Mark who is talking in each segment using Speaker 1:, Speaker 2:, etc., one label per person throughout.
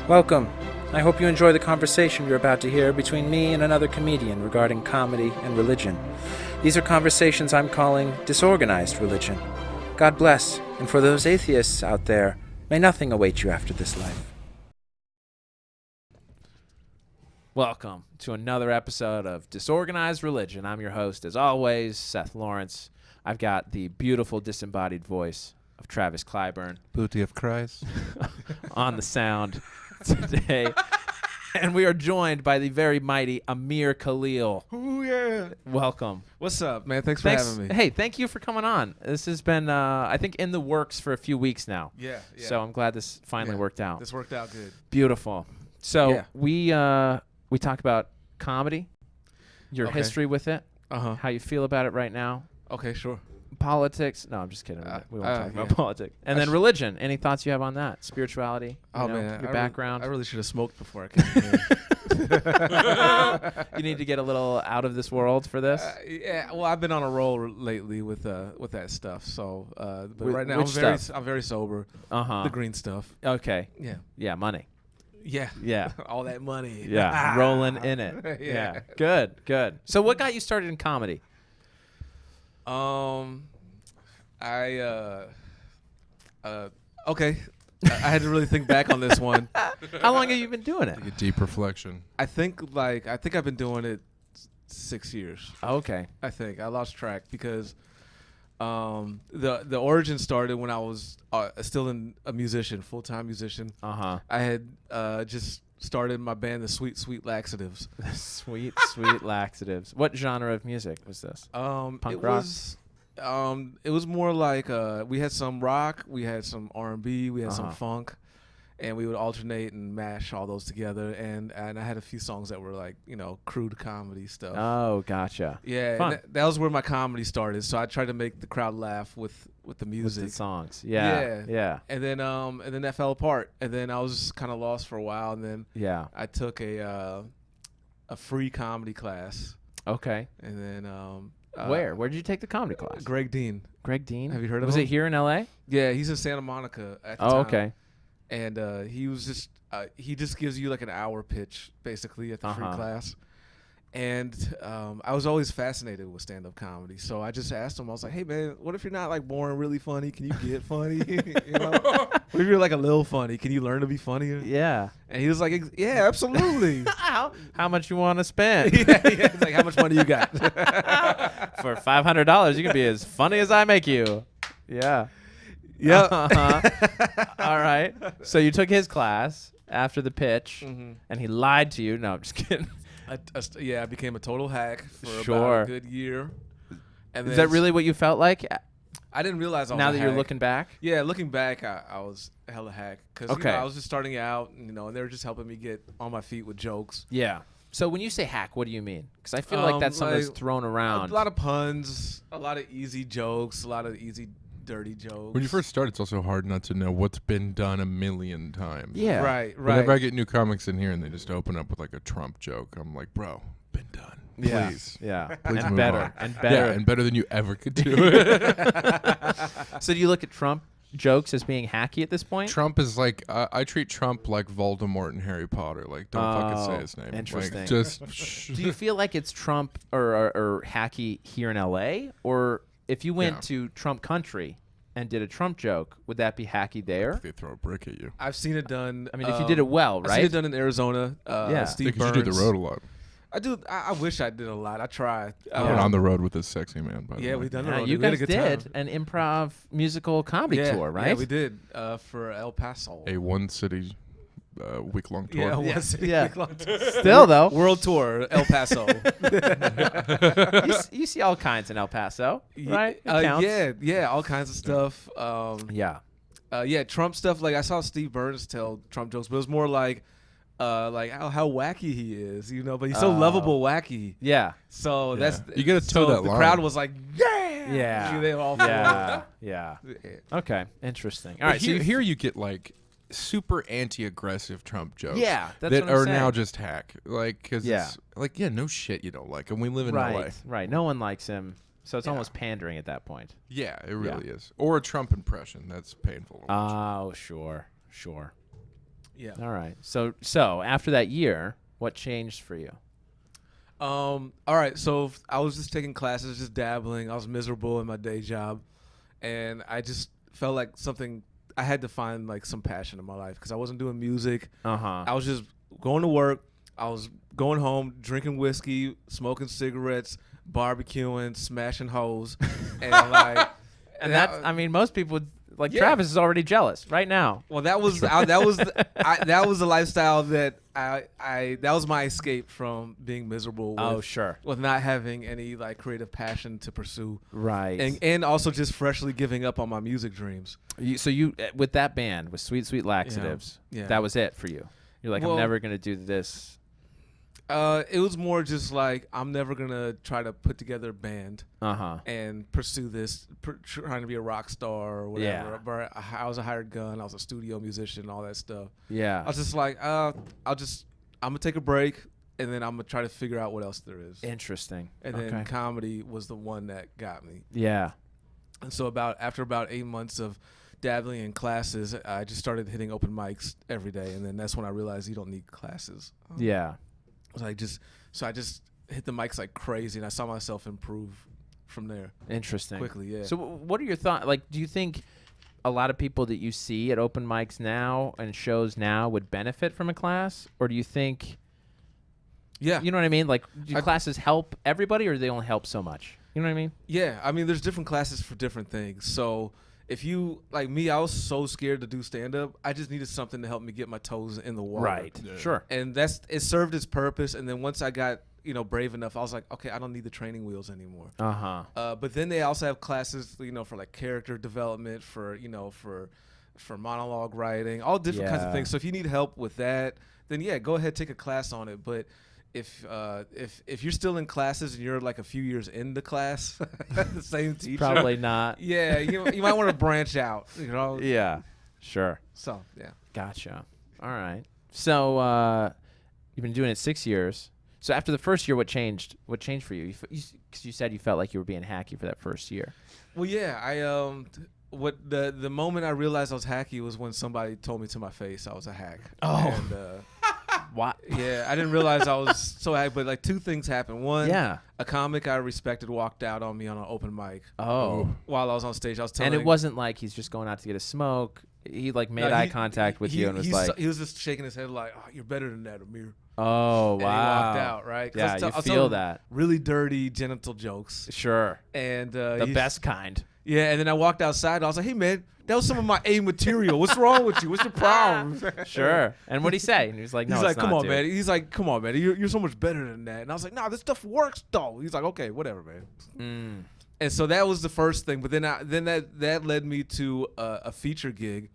Speaker 1: Welcome. I hope you enjoy the conversation you're about to hear between me and another comedian regarding comedy and religion. These are conversations I'm calling Disorganized Religion. God bless, and for those atheists out there, may nothing await you after this life.
Speaker 2: Welcome to another episode of Disorganized Religion. I'm your host, as always, Seth Lawrence. I've got the beautiful disembodied voice of Travis Clyburn
Speaker 3: Booty of Christ.
Speaker 2: on the sound today. And we are joined by the very mighty Amir Kalil.
Speaker 3: Oh, yeah.
Speaker 2: Welcome.
Speaker 3: What's up, man? Thanks for having me.
Speaker 2: Hey, thank you for coming on. This has been, I think, in the works for a few weeks now.
Speaker 3: Yeah.
Speaker 2: So I'm glad this finally worked out.
Speaker 3: This worked out good.
Speaker 2: Beautiful. So we talk about comedy, your history with it, how you feel about it right now.
Speaker 3: Okay, sure.
Speaker 2: Politics. No, I'm just kidding. We won't talk about politics. And then religion. Any thoughts you have on that? Spirituality?
Speaker 3: Man.
Speaker 2: Your background?
Speaker 3: I really should have smoked before I came here.
Speaker 2: You need to get a little out of this world for this?
Speaker 3: Well, I've been on a roll lately with that stuff. So, but right now I'm very sober. The green stuff.
Speaker 2: Okay.
Speaker 3: Yeah.
Speaker 2: Yeah, money.
Speaker 3: Yeah. All that money.
Speaker 2: Yeah. Rolling in it. Yeah. Good. So what got you started in comedy?
Speaker 3: Okay. I had to really think back on this one.
Speaker 2: How long have you been doing it?
Speaker 4: Like a deep reflection.
Speaker 3: I think I've been doing it 6 years.
Speaker 2: Okay.
Speaker 3: I think I lost track because the origin started when I was still a musician, full-time musician. I had just started my band, the Sweet Laxatives.
Speaker 2: Sweet Laxatives. What genre of music was this? Punk rock?
Speaker 3: It was more like we had some rock, we had some R&B, we had some funk, and we would alternate and mash all those together. And I had a few songs that were like, crude comedy stuff.
Speaker 2: Oh, gotcha.
Speaker 3: Yeah,
Speaker 2: Fun.
Speaker 3: That was where my comedy started. So I tried to make the crowd laugh with the music,
Speaker 2: with the songs. Yeah.
Speaker 3: And then that fell apart, and then I was kind of lost for a while, and then I took a free comedy class.
Speaker 2: Okay.
Speaker 3: And then
Speaker 2: where did you take the comedy class?
Speaker 3: Greg Dean.
Speaker 2: Greg Dean?
Speaker 3: Have you heard of him?
Speaker 2: Was it here in L.A.?
Speaker 3: Yeah, he's in Santa Monica at the time.
Speaker 2: Okay.
Speaker 3: And he was just he just gives you like an hour pitch basically at the free class. And I was always fascinated with stand-up comedy, so I just asked him. I was like, "Hey, man, what if you're not like born really funny? Can you get funny? What if you're like a little funny? Can you learn to be funnier?"
Speaker 2: Yeah.
Speaker 3: And he was like, "Yeah, absolutely."
Speaker 2: How much you want to spend?
Speaker 3: It's like, how much money you got?
Speaker 2: For $500, you can be as funny as I make you. Yeah.
Speaker 3: Yeah.
Speaker 2: All right. So you took his class after the pitch, and he lied to you. No, I'm just kidding.
Speaker 3: I became a total hack for
Speaker 2: Sure.
Speaker 3: about a good year. And
Speaker 2: Is that really what you felt like?
Speaker 3: I didn't realize I was
Speaker 2: now
Speaker 3: a
Speaker 2: that
Speaker 3: hack.
Speaker 2: you're looking back?
Speaker 3: Yeah, looking back, I was hella hack because I was just starting out, and they were just helping me get on my feet with jokes.
Speaker 2: Yeah. So when you say hack, what do you mean? Because I feel like that's something that's thrown around.
Speaker 3: A lot of puns, a lot of easy jokes, a lot of easy dirty jokes.
Speaker 4: When you first start, it's also hard not to know what's been done a million times.
Speaker 2: Yeah.
Speaker 3: Right.
Speaker 4: Whenever I get new comics in here and they just open up with like a Trump joke, I'm like, bro, been done.
Speaker 2: Yeah.
Speaker 4: Please.
Speaker 2: Yeah.
Speaker 4: Please
Speaker 2: and
Speaker 4: move
Speaker 2: better.
Speaker 4: on.
Speaker 2: And better.
Speaker 4: Yeah, and better than you ever could do it.
Speaker 2: So do you look at Trump jokes as being hacky at this point?
Speaker 4: Trump is like, I treat Trump like Voldemort in Harry Potter. Like, don't fucking say his name.
Speaker 2: Interesting.
Speaker 4: Like, just
Speaker 2: Do you feel like it's Trump or hacky here in L.A.? Or if you went to Trump country and did a Trump joke, would that be hacky there?
Speaker 4: they throw a brick at you.
Speaker 3: I've seen it done.
Speaker 2: I mean, if you did it well, right?
Speaker 3: I've seen it done in Arizona. Steve
Speaker 4: Because
Speaker 3: Burns.
Speaker 4: you do the road a lot.
Speaker 3: I do. I wish I did a lot. I tried.
Speaker 4: I went on the road with this sexy man, by the way.
Speaker 3: Yeah, we done the
Speaker 2: Yeah,
Speaker 3: road.
Speaker 2: you
Speaker 3: We had a
Speaker 2: guys
Speaker 3: good
Speaker 2: did
Speaker 3: time.
Speaker 2: an improv musical comedy tour, right?
Speaker 3: Yeah, we did for El Paso.
Speaker 4: A one-city week-long tour.
Speaker 3: Yeah,
Speaker 2: Yeah.
Speaker 3: one city
Speaker 2: Yeah.
Speaker 3: week-long tour.
Speaker 2: Still, though.
Speaker 3: World tour, El Paso.
Speaker 2: you see all kinds in El Paso, right? It counts.
Speaker 3: Yeah, all kinds of stuff.
Speaker 2: Yeah.
Speaker 3: Trump stuff. Like I saw Steve Burns tell Trump jokes, but it was more like how wacky he is, but he's so lovable, wacky.
Speaker 2: Yeah.
Speaker 3: So that's
Speaker 4: You gotta toe that
Speaker 3: the
Speaker 4: line.
Speaker 3: crowd was like,
Speaker 2: Yeah.
Speaker 3: They were all
Speaker 2: Yeah.
Speaker 3: for it.
Speaker 2: Okay. Interesting. All
Speaker 4: All
Speaker 2: right.
Speaker 4: right,
Speaker 2: So
Speaker 4: here you get like super anti-aggressive Trump jokes.
Speaker 2: Yeah, that's
Speaker 4: that
Speaker 2: what I'm
Speaker 4: are
Speaker 2: saying.
Speaker 4: now just hack. Like, because
Speaker 2: Yeah.
Speaker 4: it's like, no shit you don't like, and we live in LA.
Speaker 2: Right. No one likes him, so it's almost pandering at that point.
Speaker 4: Yeah, it really is. Or a Trump impression. That's painful to watch.
Speaker 2: Oh, sure.
Speaker 3: Yeah.
Speaker 2: All right. So after that year, what changed for you?
Speaker 3: All right. So I was just taking classes, just dabbling. I was miserable in my day job, and I just felt like I had to find like some passion in my life because I wasn't doing music. I was just going to work. I was going home, drinking whiskey, smoking cigarettes, barbecuing, smashing hoes, and like.
Speaker 2: And that's, I mean, most people like Travis is already jealous right now.
Speaker 3: Well, that was that was the lifestyle that that was my escape from being miserable. With not having any like creative passion to pursue.
Speaker 2: Right.
Speaker 3: And also just freshly giving up on my music dreams.
Speaker 2: So you with that band with Sweet Sweet Laxatives, that was it for you. You're like, I'm never gonna do this.
Speaker 3: It was more just like I'm never gonna try to put together a band and pursue this, trying to be a rock star or whatever.
Speaker 2: Yeah.
Speaker 3: But I was a hired gun. I was a studio musician, all that stuff.
Speaker 2: Yeah.
Speaker 3: I was just like, I'm gonna take a break, and then I'm gonna try to figure out what else there is.
Speaker 2: Interesting.
Speaker 3: And then comedy was the one that got me.
Speaker 2: Yeah.
Speaker 3: And so after about 8 months of dabbling in classes, I just started hitting open mics every day, and then that's when I realized you don't need classes.
Speaker 2: Yeah.
Speaker 3: I just hit the mics like crazy, and I saw myself improve from there.
Speaker 2: Interesting.
Speaker 3: Quickly, yeah.
Speaker 2: So what are your thoughts? Like, do you think a lot of people that you see at open mics now and shows now would benefit from a class, or do you think?
Speaker 3: Yeah.
Speaker 2: You know what I mean? Like, do classes help everybody, or do they only help so much? You know what I mean?
Speaker 3: Yeah. I mean, there's different classes for different things. So if you like me, I was so scared to do stand up. I just needed something to help me get my toes in the water.
Speaker 2: Right. Yeah. Sure.
Speaker 3: And it served its purpose. And then once I got brave enough, I was like, okay, I don't need the training wheels anymore. But then they also have classes, for like character development, for monologue writing, all different kinds of things. So if you need help with that, then go ahead, take a class on it. But if you're still in classes and you're like a few years into class, the same teacher,
Speaker 2: probably not.
Speaker 3: Yeah, you might want to branch out.
Speaker 2: Yeah, sure.
Speaker 3: So yeah,
Speaker 2: gotcha. All right. So you've been doing it 6 years. So after the first year, what changed? What changed for you? Because you said you felt like you were being hacky for that first year.
Speaker 3: Well, yeah, the moment I realized I was hacky was when somebody told me to my face I was a hack.
Speaker 2: Oh.
Speaker 3: And,
Speaker 2: what?
Speaker 3: Yeah, I didn't realize I was so hack, but like two things happened. One, a comic I respected walked out on me on an open mic.
Speaker 2: Oh.
Speaker 3: While I was on stage, I was telling.
Speaker 2: And it wasn't like he's just going out to get a smoke. He like made eye contact with you and was like.
Speaker 3: He was just shaking his head like, "Oh, you're better than that, Amir."
Speaker 2: Oh, wow.
Speaker 3: And he walked out, right?
Speaker 2: Yeah, you feel that.
Speaker 3: Really dirty genital jokes.
Speaker 2: Sure.
Speaker 3: And
Speaker 2: the best kind.
Speaker 3: Yeah, and then I walked outside. And I was like, "Hey, man, that was some of my A material. What's wrong with you? What's your problem?"
Speaker 2: Sure. And what'd he say? And he was like, "No,
Speaker 3: he's like,
Speaker 2: come
Speaker 3: on,
Speaker 2: dude.
Speaker 3: man." He's like, "Come on, man. You're so much better than that." And I was like, "Nah, this stuff works, though." He's like, "Okay, whatever, man." And so that was the first thing. But then that led me to a feature gig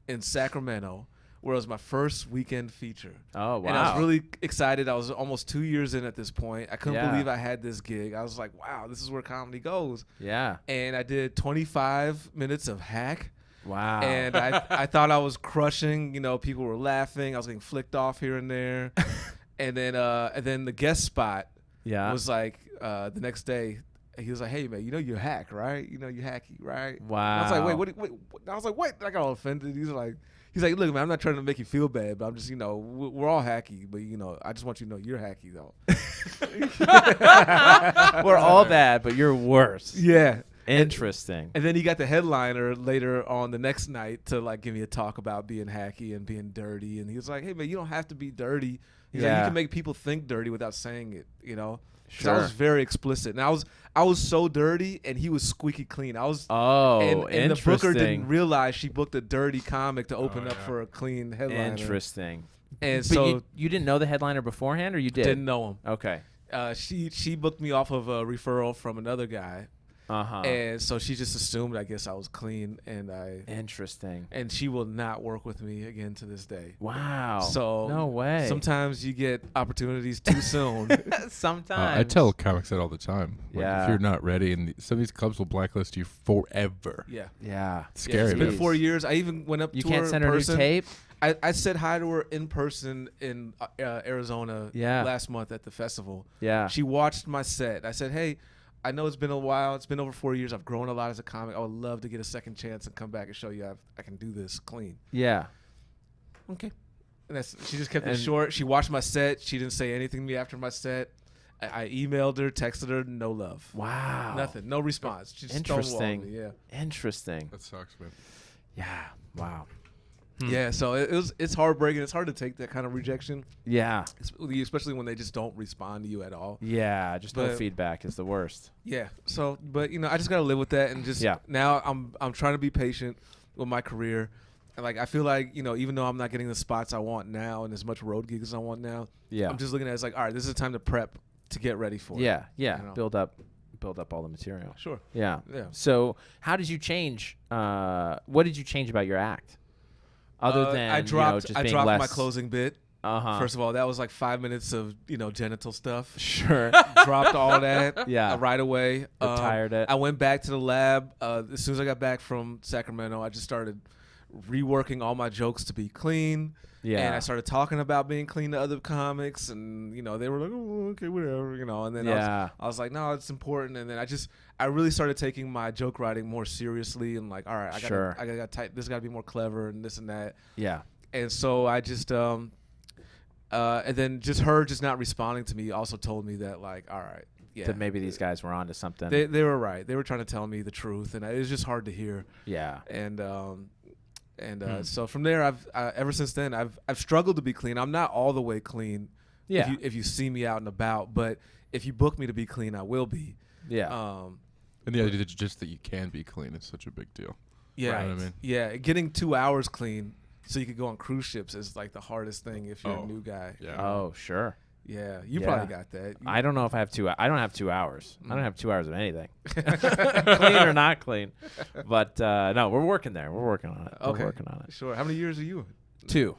Speaker 3: in Sacramento, where it was my first weekend feature.
Speaker 2: Oh, wow.
Speaker 3: And I was really excited. I was almost 2 years in at this point. I couldn't believe I had this gig. I was like, wow, this is where comedy goes.
Speaker 2: Yeah.
Speaker 3: And I did 25 minutes of hack.
Speaker 2: Wow.
Speaker 3: And I thought I was crushing. People were laughing. I was getting flicked off here and there. And then the guest spot was like the next day. He was like, "Hey, man, you're hack, right? You're hacky, right?"
Speaker 2: Wow.
Speaker 3: And I was like, wait. I was like, "What?" I got all offended. He's like, "Look, man, I'm not trying to make you feel bad, but I'm just, we're all hacky, but I just want you to know you're hacky, though."
Speaker 2: We're all bad, but you're worse.
Speaker 3: Yeah.
Speaker 2: Interesting.
Speaker 3: And then he got the headliner later on the next night to like give me a talk about being hacky and being dirty, and he was like, "Hey, man, you don't have to be dirty. He's like, you can make people think dirty without saying it, Because I was very explicit, and I was so dirty, and he was squeaky clean. I was and the booker didn't realize she booked a dirty comic to open up for a clean headliner.
Speaker 2: Interesting.
Speaker 3: And
Speaker 2: but
Speaker 3: so
Speaker 2: you didn't know the headliner beforehand, or you did?
Speaker 3: Didn't know him.
Speaker 2: Okay.
Speaker 3: She booked me off of a referral from another guy.
Speaker 2: Uh-huh.
Speaker 3: And so she just assumed, I guess, I was clean, and
Speaker 2: Interesting.
Speaker 3: And she will not work with me again to this day.
Speaker 2: Wow.
Speaker 3: So
Speaker 2: no way.
Speaker 3: Sometimes you get opportunities too soon.
Speaker 2: Sometimes.
Speaker 4: I tell comics that all the time. Like,
Speaker 2: Yeah.
Speaker 4: if you're not ready, and some of these clubs will blacklist you forever.
Speaker 3: Yeah.
Speaker 2: Yeah.
Speaker 4: It's scary.
Speaker 3: It's been 4 years. I even went up
Speaker 2: You
Speaker 3: to
Speaker 2: can't
Speaker 3: her
Speaker 2: send
Speaker 3: in
Speaker 2: her
Speaker 3: person.
Speaker 2: new tape?
Speaker 3: I said hi to her in person in Arizona last month at the festival.
Speaker 2: Yeah.
Speaker 3: She watched my set. I said, "Hey, I know it's been a while. It's been over 4 years. I've grown a lot as a comic. I would love to get a second chance and come back and show you I can do this clean."
Speaker 2: Yeah.
Speaker 3: Okay. And she just kept it short. She watched my set. She didn't say anything to me after my set. I emailed her, texted her, no love.
Speaker 2: Wow.
Speaker 3: Nothing. No response. She just
Speaker 2: Interesting.
Speaker 3: stonewalled me. Yeah.
Speaker 2: Interesting.
Speaker 4: That sucks, man.
Speaker 2: Yeah. Wow.
Speaker 3: Yeah, so it's heartbreaking. It's hard to take that kind of rejection.
Speaker 2: Yeah.
Speaker 3: Especially when they just don't respond to you at all.
Speaker 2: Yeah. Just no feedback is the worst.
Speaker 3: Yeah. So, but I just gotta live with that, and just now I'm trying to be patient with my career, and like I feel like even though I'm not getting the spots I want now and as much road gigs as I want now, I'm just looking at it as like, all right, this is time to prep to get ready for it.
Speaker 2: Yeah. Build up all the material.
Speaker 3: Sure.
Speaker 2: Yeah.
Speaker 3: Yeah.
Speaker 2: So how did you change? What did you change about your act? Other than
Speaker 3: I dropped
Speaker 2: less...
Speaker 3: my closing bit. First of all, that was like 5 minutes of genital stuff.
Speaker 2: Sure.
Speaker 3: Dropped all that. Right away.
Speaker 2: Retired it.
Speaker 3: I went back to the lab as soon as I got back from Sacramento. I just started reworking all my jokes to be clean. Yeah. And I started talking about being clean to other comics, and they were like, oh, okay, whatever, and then I was like, no, it's important. And then I really started taking my joke writing more seriously, and like, all right, I gotta type, this gotta be more clever and this and that.
Speaker 2: Yeah.
Speaker 3: And so I just and then just her just not responding to me also told me that, like, all right,
Speaker 2: that maybe these guys were onto something.
Speaker 3: They were right. They were trying to tell me the truth, and it was just hard to hear.
Speaker 2: Yeah.
Speaker 3: And so from there, I've ever since then I've struggled to be clean. I'm not all the way clean.
Speaker 2: Yeah.
Speaker 3: If you see me out and about, but if you book me to be clean, I will be.
Speaker 2: Yeah.
Speaker 4: And the idea just that you can be clean is such a big deal.
Speaker 3: Yeah.
Speaker 4: Right. You know what I mean?
Speaker 3: Yeah. Getting 2 hours clean so you could go on cruise ships is like the hardest thing if you're a new guy.
Speaker 4: Yeah.
Speaker 2: Oh, sure.
Speaker 3: Yeah, you probably got that.
Speaker 2: I don't know if I have 2 hours. I don't have 2 hours. I don't have 2 hours of anything. Clean or not clean. But no, we're working there. We're working on it.
Speaker 3: Okay.
Speaker 2: We're working on it.
Speaker 3: Sure. How many years are you?
Speaker 2: 2.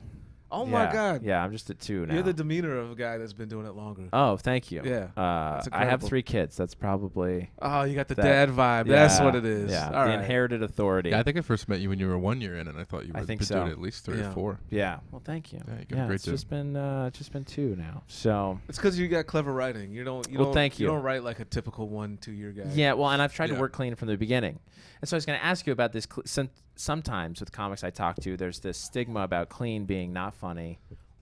Speaker 3: Oh, my God.
Speaker 2: Yeah, I'm just at 2 now.
Speaker 3: You're the demeanor of a guy that's been doing it longer.
Speaker 2: Oh, thank you.
Speaker 3: Yeah.
Speaker 2: I have 3 kids. That's probably...
Speaker 3: Oh, you got the dad vibe.
Speaker 2: Yeah,
Speaker 3: That's what it is.
Speaker 2: Yeah,
Speaker 3: All
Speaker 2: the
Speaker 3: right.
Speaker 2: inherited authority.
Speaker 4: Yeah, I think I first met you when you were 1 year in, and I thought you were doing it at least 3 or 4.
Speaker 2: Yeah. Well, thank you.
Speaker 4: Yeah, you got a great
Speaker 2: it's just been 2 now. So
Speaker 3: it's because you got clever writing. You don't write like a typical 1-2 year guy.
Speaker 2: Yeah. Well, and I've tried to work clean from the beginning. And so I was going to ask you about this. Sometimes with comics I talk to, there's this stigma about clean being not funny,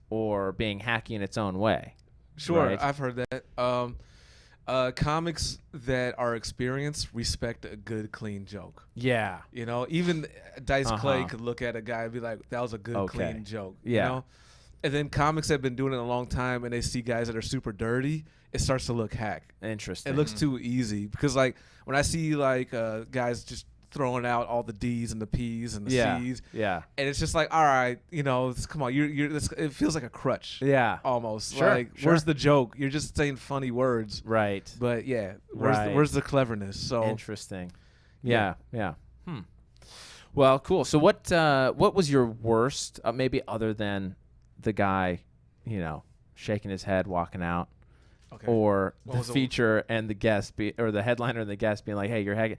Speaker 2: or being hacky in its own way.
Speaker 3: Sure,
Speaker 2: right?
Speaker 3: I've heard that. Comics that are experienced respect a good, clean joke.
Speaker 2: Yeah.
Speaker 3: Even Dice Clay could look at a guy and be like, that was a good, clean joke.
Speaker 2: Yeah.
Speaker 3: And then comics that have been doing it a long time and they see guys that are super dirty, it starts to look hack.
Speaker 2: Interesting.
Speaker 3: It looks too easy. Because, like, when I see, like, guys just throwing out all the D's and the P's and the C's.
Speaker 2: Yeah.
Speaker 3: And it's just like, all right, come on, it feels like a crutch.
Speaker 2: Yeah.
Speaker 3: Almost.
Speaker 2: Sure.
Speaker 3: Like, where's the joke? You're just saying funny words.
Speaker 2: Right.
Speaker 3: But where's the cleverness? So
Speaker 2: interesting. Yeah. Well, cool. So what was your worst, maybe other than the guy, shaking his head, walking out? Okay. Or the feature and the guest or the headliner and the guest being like, hey, you're hacking.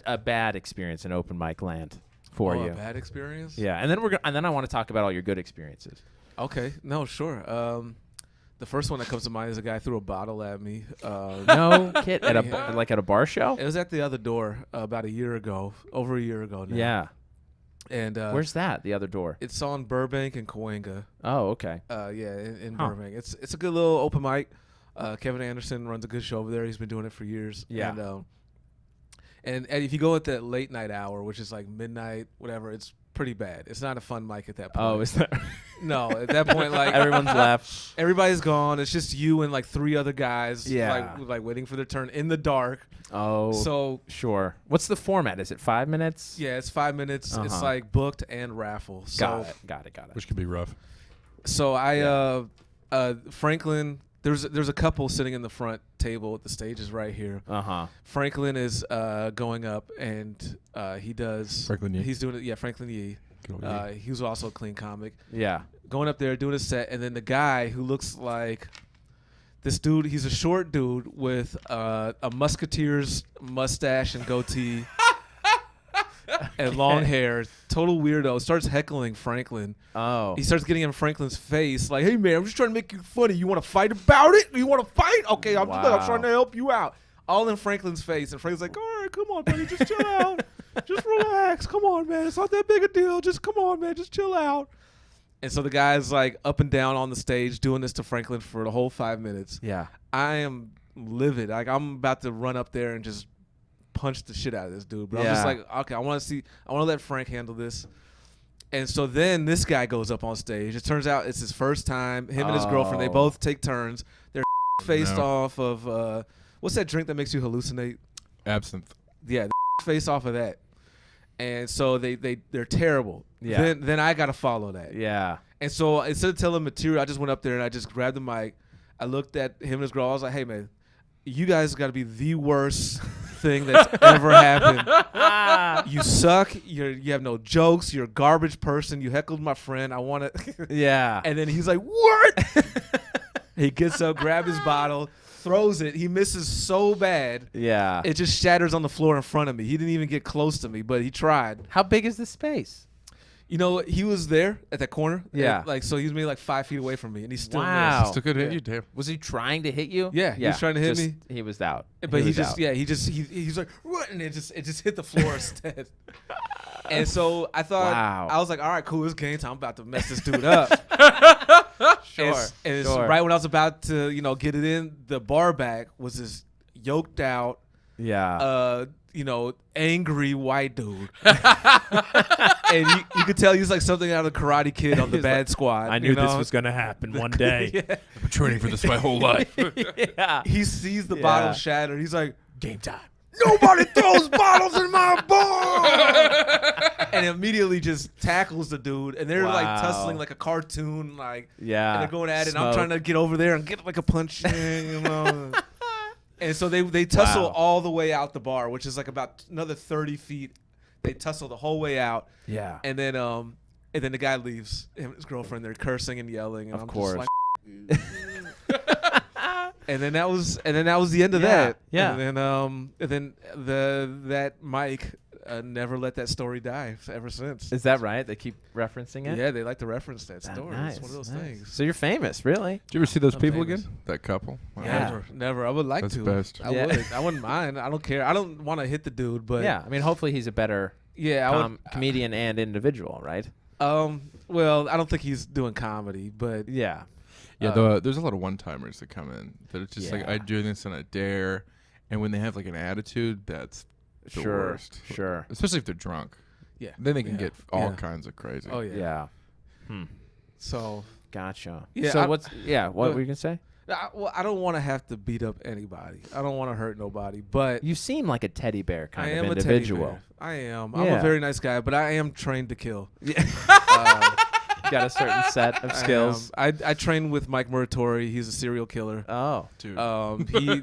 Speaker 2: A bad experience in open mic land for you.
Speaker 3: A bad experience?
Speaker 2: Yeah, and then I want to talk about all your good experiences.
Speaker 3: Okay, no, sure. The first one that comes to mind is a guy threw a bottle at me.
Speaker 2: No kid at a bar show.
Speaker 3: It was at the other door about over a year ago now.
Speaker 2: Yeah.
Speaker 3: And
Speaker 2: where's that? The other door?
Speaker 3: It's on Burbank and Cahuenga.
Speaker 2: Oh, okay.
Speaker 3: In Burbank. It's a good little open mic. Kevin Anderson runs a good show over there. He's been doing it for years.
Speaker 2: Yeah.
Speaker 3: And if you go at that late night hour, which is like midnight, whatever, it's pretty bad. It's not a fun mic at that point.
Speaker 2: Oh, is that?
Speaker 3: No, at that point, like
Speaker 2: everyone's left.
Speaker 3: Everybody's gone. It's just you and like 3 other guys.
Speaker 2: Yeah.
Speaker 3: Like waiting for their turn in the dark.
Speaker 2: Oh.
Speaker 3: So
Speaker 2: sure. What's the format? Is it 5 minutes?
Speaker 3: Yeah, it's 5 minutes. It's like booked and raffle. So
Speaker 2: Got it.
Speaker 4: Which could be rough.
Speaker 3: So Franklin. There's a couple sitting in the front table. The stage is right here. Franklin is going up, and he does.
Speaker 4: Franklin Yee.
Speaker 3: He's doing it. Yeah, Franklin Yee. He was also a clean comic.
Speaker 2: Yeah.
Speaker 3: Going up there, doing a set, and then the guy who looks like this dude. He's a short dude with a musketeer's mustache and goatee. And long hair, total weirdo, starts heckling Franklin.
Speaker 2: Oh.
Speaker 3: He starts getting in Franklin's face, like, hey, man, I'm just trying to make you funny. You want to fight about it? You want to fight? Okay, I'm trying to help you out. All in Franklin's face. And Franklin's like, all right, come on, buddy, just chill out. Just relax. Come on, man. It's not that big a deal. Just come on, man. Just chill out. And so the guy's like up and down on the stage doing this to Franklin for the whole 5 minutes.
Speaker 2: Yeah.
Speaker 3: I am livid. Like I'm about to run up there and just punch the shit out of this dude. But I'm just like, okay, I want to let Frank handle this. And so then this guy goes up on stage. It turns out it's his first time. Him and his girlfriend, they both take turns. They're faced off of what's that drink that makes you hallucinate?
Speaker 4: Absinthe.
Speaker 3: Yeah, face off of that. And so they're terrible.
Speaker 2: Yeah.
Speaker 3: Then I gotta follow that.
Speaker 2: Yeah.
Speaker 3: And so instead of telling material, I just went up there and I just grabbed the mic. I looked at him and his girl. I was like, hey man, you guys got to be the worst thing that's ever happened. You suck. You have no jokes. You're a garbage person. You heckled my friend. I want to.
Speaker 2: Yeah.
Speaker 3: And then he's like, what? He gets up, grabs his bottle, throws it. He misses so bad.
Speaker 2: Yeah.
Speaker 3: It just shatters on the floor in front of me. He didn't even get close to me, but he tried.
Speaker 2: How big is the space?
Speaker 3: You know, he was there at that corner.
Speaker 2: Yeah.
Speaker 3: And so he was maybe like 5 feet away from me, and he still
Speaker 2: Wow.
Speaker 3: missed.
Speaker 4: Still could hit you, Dave.
Speaker 2: Was he trying to hit you?
Speaker 3: Yeah, he was trying to hit me.
Speaker 2: He was out.
Speaker 3: But he's
Speaker 2: out.
Speaker 3: like, what? And it just hit the floor instead. And so I thought,
Speaker 2: Wow.
Speaker 3: I was like, all right, cool, it's game time. I'm about to mess this dude up.
Speaker 2: Sure.
Speaker 3: And it's
Speaker 2: sure.
Speaker 3: right when I was about to, get it in, the bar back was this yoked out,
Speaker 2: Yeah.
Speaker 3: angry white dude. And you could tell he was like something out of Karate Kid on the
Speaker 2: He's
Speaker 3: bad
Speaker 2: like,
Speaker 3: squad.
Speaker 2: I knew this was going to happen one day.
Speaker 3: Yeah.
Speaker 4: I've been training for this my whole life.
Speaker 2: Yeah.
Speaker 3: He sees the
Speaker 2: Yeah.
Speaker 3: bottle shatter. He's like,
Speaker 2: Game time.
Speaker 3: nobody throws bottles in my bar. And immediately just tackles the dude. And they're like
Speaker 2: Wow.
Speaker 3: tussling like a cartoon. Like,
Speaker 2: Yeah.
Speaker 3: and they're going at it. And I'm
Speaker 2: Smoke.
Speaker 3: trying to get over there and get like a punch in, And so they tussle
Speaker 2: Wow.
Speaker 3: all the way out the bar, which is like about another 30 feet. They tussle the whole way out.
Speaker 2: Yeah.
Speaker 3: And then the guy leaves. Him and his girlfriend, they're cursing and yelling. And
Speaker 2: Of
Speaker 3: I'm
Speaker 2: course.
Speaker 3: just like, and then that was the end of that.
Speaker 2: Yeah.
Speaker 3: And then that Mike never let that story die ever since.
Speaker 2: Is that right? They keep referencing it?
Speaker 3: Yeah, they like to reference that
Speaker 2: Ah,
Speaker 3: story.
Speaker 2: nice,
Speaker 3: It's one of those
Speaker 2: nice.
Speaker 3: things.
Speaker 2: So you're famous, really?
Speaker 4: Did you ever see those
Speaker 3: I'm
Speaker 4: people
Speaker 3: famous.
Speaker 4: again? That couple? Wow.
Speaker 2: Yeah.
Speaker 3: Never. I would like
Speaker 4: That's
Speaker 3: to.
Speaker 4: best.
Speaker 3: I
Speaker 2: Yeah.
Speaker 3: would. I wouldn't mind. I don't care. I don't want to hit the dude, but
Speaker 2: Yeah. I mean, hopefully he's a better
Speaker 3: yeah, I would.
Speaker 2: comedian and individual, right?
Speaker 3: Well, I don't think he's doing comedy, but
Speaker 2: Yeah.
Speaker 4: Yeah, there's a lot of one-timers that come in that it's just like,
Speaker 2: Yeah.
Speaker 4: I do this and I dare. And when they have like an attitude, that's the
Speaker 2: Sure.
Speaker 4: worst.
Speaker 2: Sure.
Speaker 4: Especially if they're drunk.
Speaker 3: yeah.
Speaker 4: Then they can
Speaker 3: Yeah.
Speaker 4: get all
Speaker 3: Yeah.
Speaker 4: kinds of crazy.
Speaker 3: Oh yeah.
Speaker 2: Yeah. Hmm.
Speaker 3: So,
Speaker 2: Gotcha.
Speaker 3: Yeah,
Speaker 2: So
Speaker 3: I-
Speaker 2: what
Speaker 3: Go
Speaker 2: were you going to say?
Speaker 3: I don't want to have to beat up anybody. I don't want to hurt nobody, but
Speaker 2: You seem like a teddy bear kind
Speaker 3: I
Speaker 2: of
Speaker 3: am
Speaker 2: individual.
Speaker 3: a teddy bear. I am. I'm
Speaker 2: Yeah.
Speaker 3: a very nice guy, but I am trained to kill.
Speaker 2: Yeah. Got a certain set of
Speaker 3: I
Speaker 2: skills.
Speaker 3: am. I train with Mike Muratori. He's a serial killer.
Speaker 2: Oh.
Speaker 4: Dude.
Speaker 3: He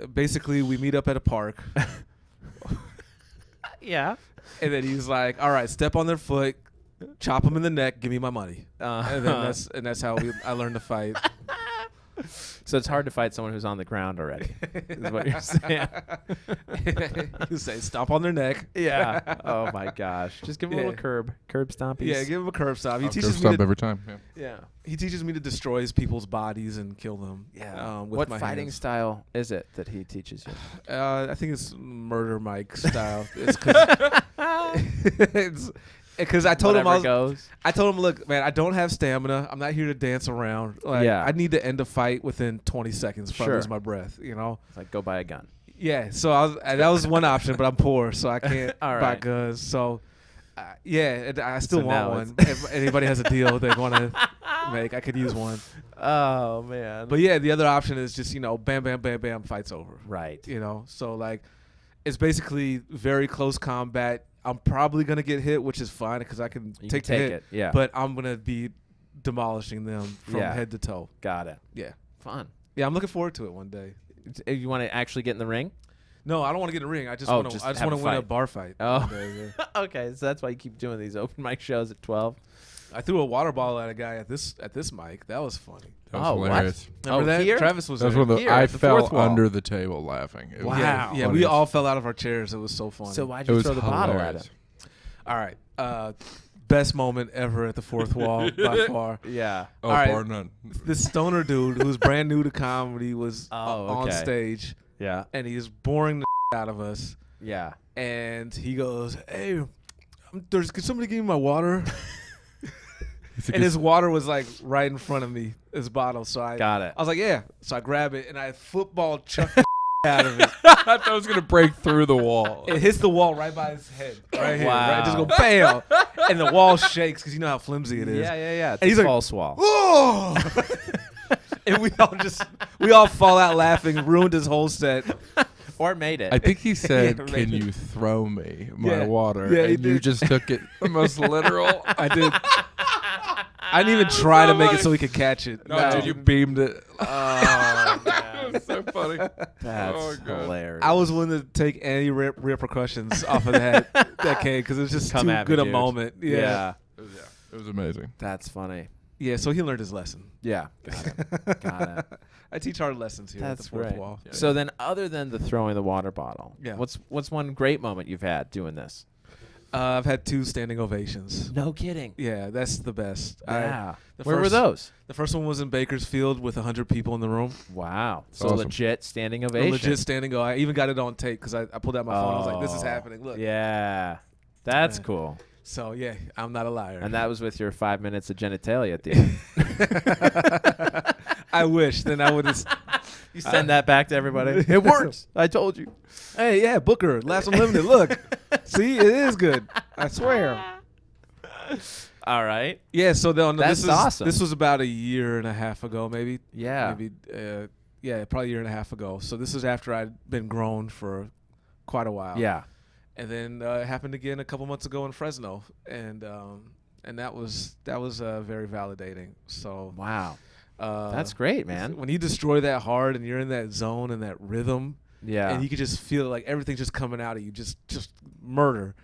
Speaker 3: basically we meet up at a park,
Speaker 2: Yeah.
Speaker 3: and then he's like, "All right, step on their foot, chop them in the neck, give me my money." And then that's how I learned to fight.
Speaker 2: So it's hard to fight someone who's on the ground already, is what you're saying.
Speaker 3: You say, "Stomp on their neck."
Speaker 2: Yeah. Oh my gosh. Just give him a little curb stompies.
Speaker 3: Yeah, give him a curb stop. He
Speaker 4: I'll curb
Speaker 3: teaches me
Speaker 4: stomp
Speaker 3: to,
Speaker 4: every time. Yeah.
Speaker 2: Yeah.
Speaker 3: he teaches me to destroy people's bodies and kill them. With
Speaker 2: What
Speaker 3: my
Speaker 2: fighting
Speaker 3: hands.
Speaker 2: style is it that he teaches you?
Speaker 3: I think it's Murder Mike style. It's because I told him
Speaker 2: Whatever goes.
Speaker 3: I told him, look, man, I don't have stamina. I'm not here to dance around. Like,
Speaker 2: Yeah.
Speaker 3: I need to end a fight within 20 seconds if I
Speaker 2: Sure.
Speaker 3: lose my breath.
Speaker 2: It's like go buy a gun.
Speaker 3: Yeah. So that was one option, but I'm poor, so I can't
Speaker 2: All
Speaker 3: buy
Speaker 2: right.
Speaker 3: guns. So, I still
Speaker 2: So
Speaker 3: want
Speaker 2: now
Speaker 3: one. If anybody has a deal they want to make, I could use one.
Speaker 2: Oh man.
Speaker 3: But yeah, the other option is just bam, bam, bam, bam, fight's over.
Speaker 2: right.
Speaker 3: So like, it's basically very close combat. I'm probably gonna get hit, which is fine because I can
Speaker 2: You
Speaker 3: take
Speaker 2: can
Speaker 3: the
Speaker 2: take
Speaker 3: hit.
Speaker 2: it. Yeah.
Speaker 3: But I'm gonna be demolishing them from
Speaker 2: Yeah.
Speaker 3: head to toe.
Speaker 2: Got it.
Speaker 3: Yeah,
Speaker 2: Fun.
Speaker 3: yeah. I'm looking forward to it one day.
Speaker 2: You want to actually get in the ring?
Speaker 3: No, I don't want to get in the ring. I just
Speaker 2: Oh,
Speaker 3: want
Speaker 2: just
Speaker 3: to. I just
Speaker 2: have
Speaker 3: want
Speaker 2: a
Speaker 3: to win a
Speaker 2: fight.
Speaker 3: bar fight.
Speaker 2: Oh.
Speaker 3: one day, yeah.
Speaker 2: Okay, so that's why you keep doing these open mic shows at 12.
Speaker 3: I threw a water ball at a guy at this mic. That was funny.
Speaker 4: That was
Speaker 2: Oh, what?
Speaker 4: hilarious.
Speaker 3: Remember that?
Speaker 2: Here?
Speaker 3: Travis was
Speaker 4: That was
Speaker 3: there.
Speaker 4: one of the,
Speaker 2: Here,
Speaker 4: I
Speaker 2: at the
Speaker 4: fell
Speaker 2: fourth wall.
Speaker 4: under the table laughing. It was
Speaker 2: Wow.
Speaker 3: Yeah,
Speaker 4: funny.
Speaker 3: we all fell out of our chairs. It was so funny.
Speaker 2: So why'd
Speaker 4: It
Speaker 2: you
Speaker 4: was
Speaker 2: throw the bottle at
Speaker 4: hilarious.
Speaker 2: him?
Speaker 3: all right, best moment ever at the fourth wall by far.
Speaker 2: Yeah.
Speaker 4: Oh,
Speaker 3: all right.
Speaker 4: bar none.
Speaker 3: This stoner dude who's brand new to comedy was on
Speaker 2: okay.
Speaker 3: stage,
Speaker 2: Yeah.
Speaker 3: and he is boring the out of us.
Speaker 2: Yeah.
Speaker 3: And he goes, "Hey, can somebody give me my water?" and his water was like right in front of me, his bottle. So I
Speaker 2: Got it.
Speaker 3: I was like, yeah. So I grab it and I football chuck the out of it.
Speaker 4: I thought it was gonna break through the wall.
Speaker 3: It hits the wall right by his head, right here.
Speaker 2: Wow.
Speaker 3: Right, just go bam, and the wall shakes because you know how flimsy it is.
Speaker 2: Yeah. It's
Speaker 3: And he's
Speaker 2: a
Speaker 3: like,
Speaker 2: false wall.
Speaker 3: Oh! And we all fall out laughing, ruined his whole set.
Speaker 2: Or made it.
Speaker 4: I think he said,
Speaker 3: Yeah,
Speaker 4: "Can
Speaker 3: maybe.
Speaker 4: you throw me my
Speaker 3: Yeah.
Speaker 4: water?"
Speaker 3: Yeah, he
Speaker 4: and you
Speaker 3: did.
Speaker 4: just took it the most literal.
Speaker 3: I did. I didn't even try to make it so he could catch it.
Speaker 4: No, dude, you beamed it.
Speaker 2: Oh, man.
Speaker 4: That's so funny.
Speaker 2: That's
Speaker 4: Oh, God.
Speaker 2: hilarious.
Speaker 3: I was willing to take any repercussions off of that cake because it was just
Speaker 2: Come
Speaker 3: too
Speaker 2: at me,
Speaker 3: good a
Speaker 2: dude.
Speaker 3: moment. Yeah.
Speaker 4: It was amazing.
Speaker 2: That's funny.
Speaker 3: Yeah, so he learned his lesson.
Speaker 2: Yeah. Got it.
Speaker 3: I teach hard lessons here at
Speaker 2: That's
Speaker 3: the fourth
Speaker 2: great.
Speaker 3: wall.
Speaker 2: So then, other than the throwing the water bottle,
Speaker 3: Yeah.
Speaker 2: what's one great moment you've had doing this?
Speaker 3: I've had 2 standing ovations.
Speaker 2: No kidding.
Speaker 3: Yeah, that's the best.
Speaker 2: Yeah.
Speaker 3: the
Speaker 2: Where were
Speaker 3: first-
Speaker 2: those?
Speaker 3: The first one was in Bakersfield with 100 people in the room.
Speaker 2: Wow. So
Speaker 4: awesome.
Speaker 2: legit standing
Speaker 3: A
Speaker 2: ovation.
Speaker 3: legit standing O. I even got it on tape because I pulled out my phone. I was like, this is
Speaker 2: Oh.
Speaker 3: happening. Look.
Speaker 2: Yeah. That's
Speaker 3: Yeah.
Speaker 2: cool.
Speaker 3: So, yeah, I'm not a liar.
Speaker 2: And that was with your 5 minutes of genitalia at the end.
Speaker 3: I wish. Then I would have.
Speaker 2: You send that back to everybody. It works. I told you.
Speaker 3: Hey, yeah, Booker, Last Unlimited. Look. See, it is good. I swear.
Speaker 2: All right.
Speaker 3: Yeah, so
Speaker 2: That's awesome.
Speaker 3: This was about a year and a half ago, maybe.
Speaker 2: Yeah.
Speaker 3: Maybe, probably a year and a half ago. So this is after I'd been grown for quite a while.
Speaker 2: Yeah.
Speaker 3: And then it happened again a couple months ago in Fresno, and that was very validating. So
Speaker 2: Wow. That's great, man.
Speaker 3: when you destroy that hard and you're in that zone and that rhythm,
Speaker 2: Yeah.
Speaker 3: and you can just feel like everything's just coming out of you, just murder,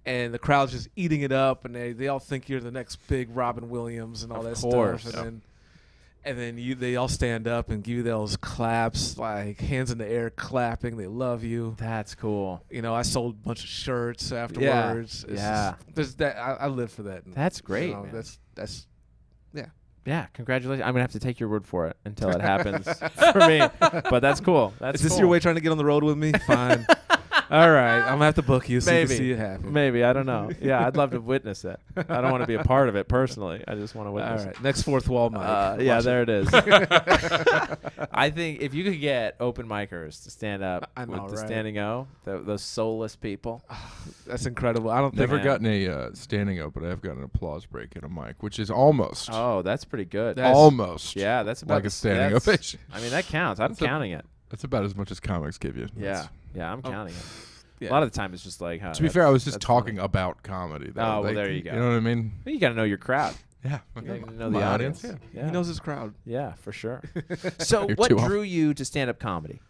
Speaker 3: and the crowd's just eating it up, and they all think you're the next big Robin Williams and all
Speaker 2: Of
Speaker 3: that
Speaker 2: course.
Speaker 3: stuff, and then they all stand up and give you those claps, like hands in the air, clapping. They love you.
Speaker 2: That's cool.
Speaker 3: You know, I sold a bunch of shirts afterwards. It's
Speaker 2: Yeah.
Speaker 3: just- there's that. I live for that.
Speaker 2: That's great,
Speaker 3: You know,
Speaker 2: man.
Speaker 3: that's.
Speaker 2: Yeah, congratulations. I'm gonna have to take your word for it until it happens for me. But that's cool. That's
Speaker 3: Is this
Speaker 2: cool.
Speaker 3: your way trying to get on the road with me? Fine. All right, I'm gonna have to book you so you can see it happen.
Speaker 2: Maybe. I don't know. Yeah, I'd love to witness it. I don't want to be a part of it personally. I just want to
Speaker 3: All
Speaker 2: witness
Speaker 3: right, next fourth wall mic.
Speaker 2: Yeah,
Speaker 3: Watch
Speaker 2: there it is. I think if you could get open micers to stand up
Speaker 3: I know,
Speaker 2: with the
Speaker 3: right?
Speaker 2: standing O, those soulless people.
Speaker 3: That's incredible. I don't think.
Speaker 4: Never
Speaker 2: man.
Speaker 4: gotten a standing O, but I've got an applause break in a mic, which is almost
Speaker 2: Oh, that's pretty good.
Speaker 3: That's-
Speaker 4: almost
Speaker 2: Yeah, that's about
Speaker 4: like a standing
Speaker 2: that's-
Speaker 4: ovation.
Speaker 2: I mean, that counts. I'm
Speaker 4: That's a-
Speaker 2: counting it.
Speaker 4: That's about as much as comics give you.
Speaker 2: Yeah, I'm
Speaker 3: Oh.
Speaker 2: counting it.
Speaker 3: Yeah.
Speaker 2: A lot of the time, it's just like.
Speaker 4: To be fair, I was just talking about comedy. Though.
Speaker 2: Oh, well,
Speaker 4: Like,
Speaker 2: there you go.
Speaker 4: You know what I mean?
Speaker 2: You got to know your crowd.
Speaker 4: Yeah.
Speaker 2: You gotta know
Speaker 4: My
Speaker 2: the audience.
Speaker 4: Yeah.
Speaker 3: He knows his crowd.
Speaker 2: Yeah, for sure. So,
Speaker 4: You're
Speaker 2: what
Speaker 4: too off.
Speaker 2: drew you to stand-up comedy?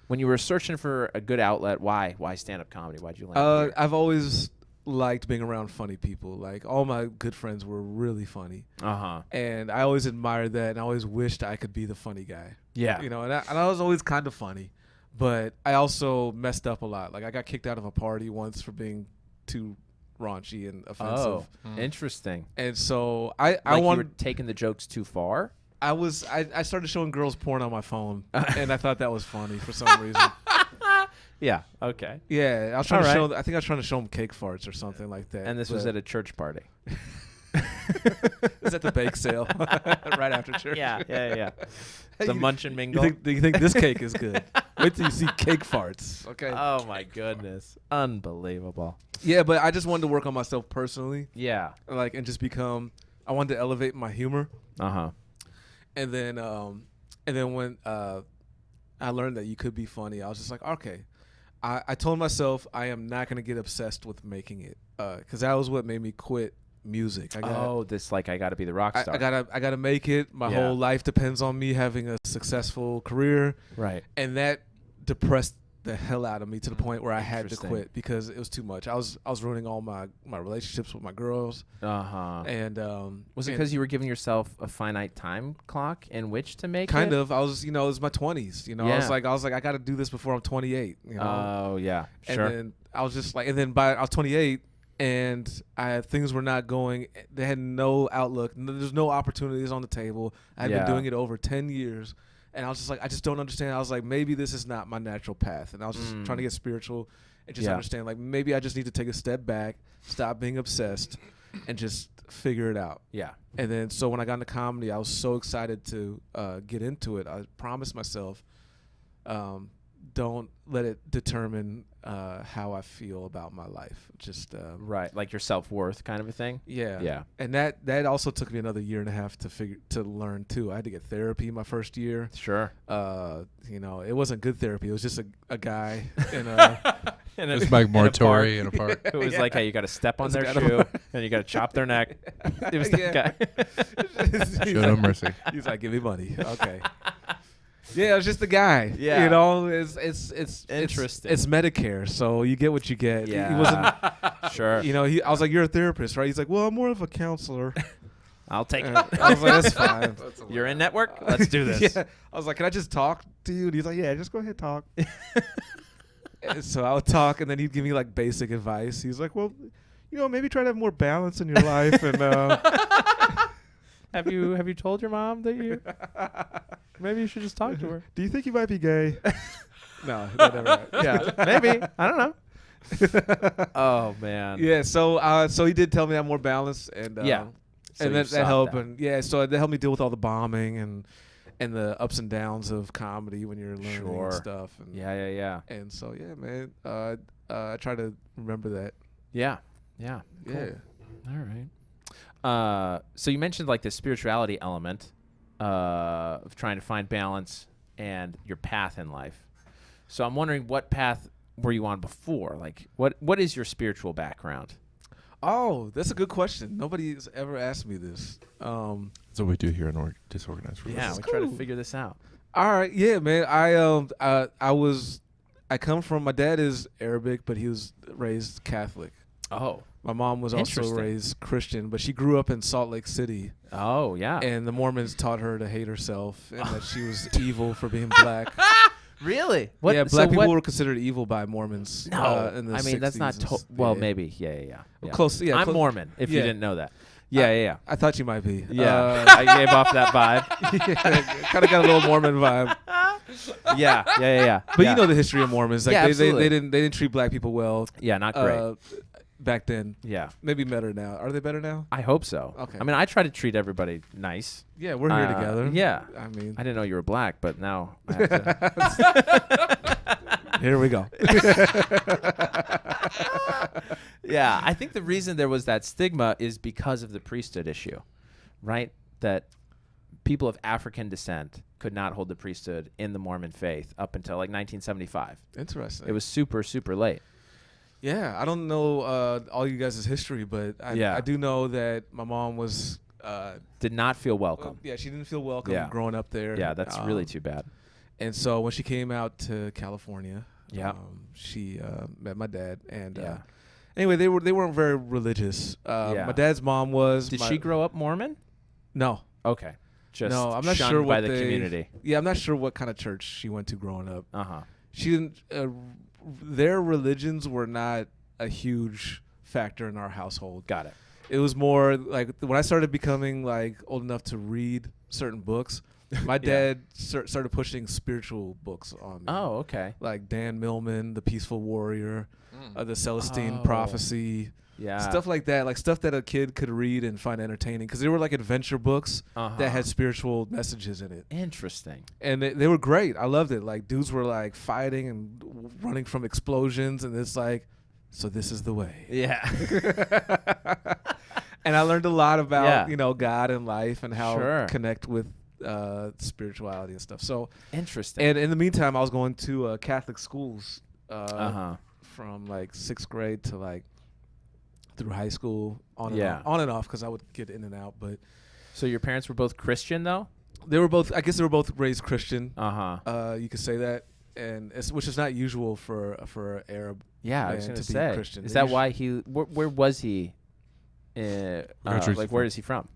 Speaker 2: When you were searching for a good outlet, why stand-up comedy? Why'd you land here?
Speaker 3: I've always liked being around funny people. Like all my good friends were really funny, and I always admired that, and I always wished I could be the funny guy.
Speaker 2: Yeah.
Speaker 3: You know, and I was always kind of funny, but I also messed up a lot. Like I got kicked out of a party once for being too raunchy and offensive.
Speaker 2: Oh, interesting.
Speaker 3: And so I
Speaker 2: Like you were
Speaker 3: wanted.
Speaker 2: taking the jokes too far?
Speaker 3: I started showing girls porn on my phone, and I thought that was funny for some reason.
Speaker 2: Yeah. Okay.
Speaker 3: Yeah, I was trying to
Speaker 2: All
Speaker 3: show. I think I was trying to show them cake farts or something like that.
Speaker 2: And this was
Speaker 3: but-
Speaker 2: at a church party.
Speaker 3: It was at the bake sale right after church.
Speaker 2: Yeah.
Speaker 3: Hey,
Speaker 2: The
Speaker 3: you-
Speaker 2: munch and
Speaker 3: You
Speaker 2: mingle.
Speaker 3: think this cake is good? Wait till you see cake farts. Okay.
Speaker 2: Oh my goodness. Unbelievable.
Speaker 3: Yeah, but I just wanted to work on myself personally,
Speaker 2: Yeah.
Speaker 3: like, and just become. I wanted to elevate my humor,
Speaker 2: Uh-huh.
Speaker 3: and then when I learned that you could be funny, I was just like, okay. I told myself I am not going to get obsessed with making it, because that was what made me quit music. I
Speaker 2: I got to be the rock star.
Speaker 3: I gotta make it. My
Speaker 2: Yeah.
Speaker 3: whole life depends on me having a successful career.
Speaker 2: Right.
Speaker 3: And that depressed the hell out of me to the point where I had to
Speaker 2: Interesting.
Speaker 3: quit because it was too much. I was ruining all my relationships with my girls,
Speaker 2: Uh-huh.
Speaker 3: and
Speaker 2: Was it
Speaker 3: and
Speaker 2: because you were giving yourself a finite time clock in which to make
Speaker 3: kind
Speaker 2: it?
Speaker 3: of I was it was my 20s. I was like I got to do this before I'm 28.
Speaker 2: Oh, yeah.
Speaker 3: and
Speaker 2: Sure.
Speaker 3: then I was just like, and then I was 28. And things were not going. They had no outlook. There's no opportunities on the table. I had
Speaker 2: Yeah.
Speaker 3: been doing it over 10 years, and I was just like, I just don't understand. I was like, maybe this is not my natural path. And I was just trying to get spiritual and just
Speaker 2: Yeah.
Speaker 3: understand, like, maybe I just need to take a step back, stop being obsessed, and just figure it out.
Speaker 2: Yeah.
Speaker 3: And then so when I got into comedy, I was so excited to get into it. I promised myself, don't let it determine how I feel about my life. Just
Speaker 2: Right, like your self-worth kind of a thing.
Speaker 3: yeah.
Speaker 2: Yeah.
Speaker 3: And that also took me another year and a half to learn too. I had to get therapy my first year.
Speaker 2: Sure.
Speaker 3: It wasn't good therapy. It was just a guy in a
Speaker 2: And
Speaker 4: It's Mike Mortori in a park.
Speaker 2: It was like, hey, you got to step on
Speaker 3: There's
Speaker 2: their
Speaker 3: a guy
Speaker 2: shoe and you got to chop their neck. It was that guy.
Speaker 4: Show no mercy.
Speaker 3: He's like, give me money. Okay. Yeah, it was just the guy.
Speaker 2: Yeah.
Speaker 3: You know, it's
Speaker 2: Interesting.
Speaker 3: It's Medicare, so you get what you get.
Speaker 2: Yeah.
Speaker 3: He wasn't.
Speaker 2: Sure.
Speaker 3: You know, I was like, you're a therapist, right? He's like, well, I'm more of a counselor.
Speaker 2: I'll take
Speaker 3: And
Speaker 2: it.
Speaker 3: I was like, that's fine.
Speaker 2: You're in network? Let's do this.
Speaker 3: Yeah. I was like, can I just talk to you? And he's like, yeah, just go ahead, talk. And so I would talk, and then he'd give me like basic advice. He's like, well, you know, maybe try to have more balance in your life. And
Speaker 2: Have you told your mom that you maybe you should just talk to her?
Speaker 3: do you think you might be gay? No, that never happened.
Speaker 2: Yeah, maybe. I don't know. Oh man.
Speaker 3: Yeah, so he did tell me I'm more balanced, and
Speaker 2: Yeah. So
Speaker 3: and
Speaker 2: you
Speaker 3: that
Speaker 2: sought
Speaker 3: helped,
Speaker 2: that.
Speaker 3: and yeah, so that helped me deal with all the bombing and the ups and downs of comedy when you're learning
Speaker 2: Sure.
Speaker 3: and stuff. And
Speaker 2: Yeah.
Speaker 3: And so yeah, man, I try to remember that.
Speaker 2: Yeah. Yeah. Cool.
Speaker 3: Yeah.
Speaker 2: All right. So you mentioned like the spirituality element of trying to find balance and your path in life. So I'm wondering, what path were you on before? Like, what is your spiritual background?
Speaker 3: Oh, that's a good question. Nobody's ever asked me this.
Speaker 4: That's what we do here in Disorganized Religion.
Speaker 2: Yeah, we try to figure this out.
Speaker 3: All right, yeah, man. I come from, my dad is Arabic, but he was raised Catholic.
Speaker 2: Oh.
Speaker 3: My mom was also
Speaker 2: Interesting.
Speaker 3: raised Christian, but she grew up in Salt Lake City,
Speaker 2: Oh, yeah.
Speaker 3: and the Mormons taught her to hate herself and that she was evil for being black.
Speaker 2: Really?
Speaker 3: Yeah, black people were considered evil by Mormons.
Speaker 2: No,
Speaker 3: in the
Speaker 2: I mean that's
Speaker 3: 60s
Speaker 2: not.
Speaker 3: and
Speaker 2: Well,
Speaker 3: yeah.
Speaker 2: maybe. Yeah.
Speaker 3: Close. Yeah,
Speaker 2: I'm
Speaker 3: close.
Speaker 2: Mormon. If you
Speaker 3: Yeah.
Speaker 2: didn't know that. Yeah.
Speaker 3: I thought you might be.
Speaker 2: Yeah. I gave off that vibe.
Speaker 3: Kind of got a little Mormon vibe.
Speaker 2: Yeah.
Speaker 3: But you know the history of Mormons. Like
Speaker 2: Yeah,
Speaker 3: they
Speaker 2: absolutely.
Speaker 3: didn't treat black people well.
Speaker 2: Yeah, not great.
Speaker 3: Back then.
Speaker 2: Yeah.
Speaker 3: Maybe better now. Are they better now?
Speaker 2: I hope so.
Speaker 3: Okay.
Speaker 2: I mean, I try to treat everybody nice.
Speaker 3: Yeah, we're here together.
Speaker 2: Yeah.
Speaker 3: I mean,
Speaker 2: I didn't know you were black, but now I have to.
Speaker 3: here we go.
Speaker 2: Yeah, I think the reason there was that stigma is because of the priesthood issue, right? That people of African descent could not hold the priesthood in the Mormon faith up until like 1975.
Speaker 3: Interesting.
Speaker 2: It was super, super late.
Speaker 3: Yeah, I don't know all you guys' history, but I do know that my mom was
Speaker 2: Did not feel welcome.
Speaker 3: yeah, she didn't feel welcome
Speaker 2: Yeah.
Speaker 3: growing up there.
Speaker 2: Yeah, that's really too bad.
Speaker 3: And so when she came out to California,
Speaker 2: Yeah.
Speaker 3: she met my dad, and
Speaker 2: Yeah.
Speaker 3: anyway, they weren't very religious.
Speaker 2: Yeah.
Speaker 3: My dad's mom was.
Speaker 2: Did she grow up Mormon?
Speaker 3: No,
Speaker 2: Okay. Just
Speaker 3: no, I'm not
Speaker 2: shunned
Speaker 3: sure
Speaker 2: by
Speaker 3: what
Speaker 2: the community.
Speaker 3: Yeah, I'm not sure what kind of church she went to growing up.
Speaker 2: Uh-huh.
Speaker 3: She didn't. Their religions were not a huge factor in our household.
Speaker 2: Got it.
Speaker 3: It was more like when I started becoming like old enough to read certain books, my dad started pushing spiritual books on me.
Speaker 2: Oh, okay.
Speaker 3: Like Dan Millman, The Peaceful Warrior, The Celestine
Speaker 2: Oh.
Speaker 3: Prophecy,
Speaker 2: Yeah.
Speaker 3: stuff like that. Like stuff that a kid could read and find entertaining, because they were like adventure books that had spiritual messages in it.
Speaker 2: Interesting.
Speaker 3: And they were great. I loved it. Like dudes were like fighting and running from explosions, and it's like, so this is the way.
Speaker 2: Yeah.
Speaker 3: And I learned a lot about
Speaker 2: Yeah.
Speaker 3: God and life and how
Speaker 2: Sure.
Speaker 3: connect with spirituality and stuff. So,
Speaker 2: Interesting.
Speaker 3: and in the meantime, I was going to Catholic schools
Speaker 2: Uh-huh.
Speaker 3: from like 6th grade to like through high school, on and off, because I would get in and out. But
Speaker 2: So your parents were both Christian, though?
Speaker 3: they were both. I guess they were both raised Christian.
Speaker 2: Uh-huh.
Speaker 3: You could say that, and which is not usual for Arab.
Speaker 2: Yeah, I was
Speaker 3: man
Speaker 2: going to
Speaker 3: to be
Speaker 2: say.
Speaker 3: Christian.
Speaker 2: Is
Speaker 3: They
Speaker 2: that why he... Where was he?
Speaker 4: Country's
Speaker 2: Like, where is he from?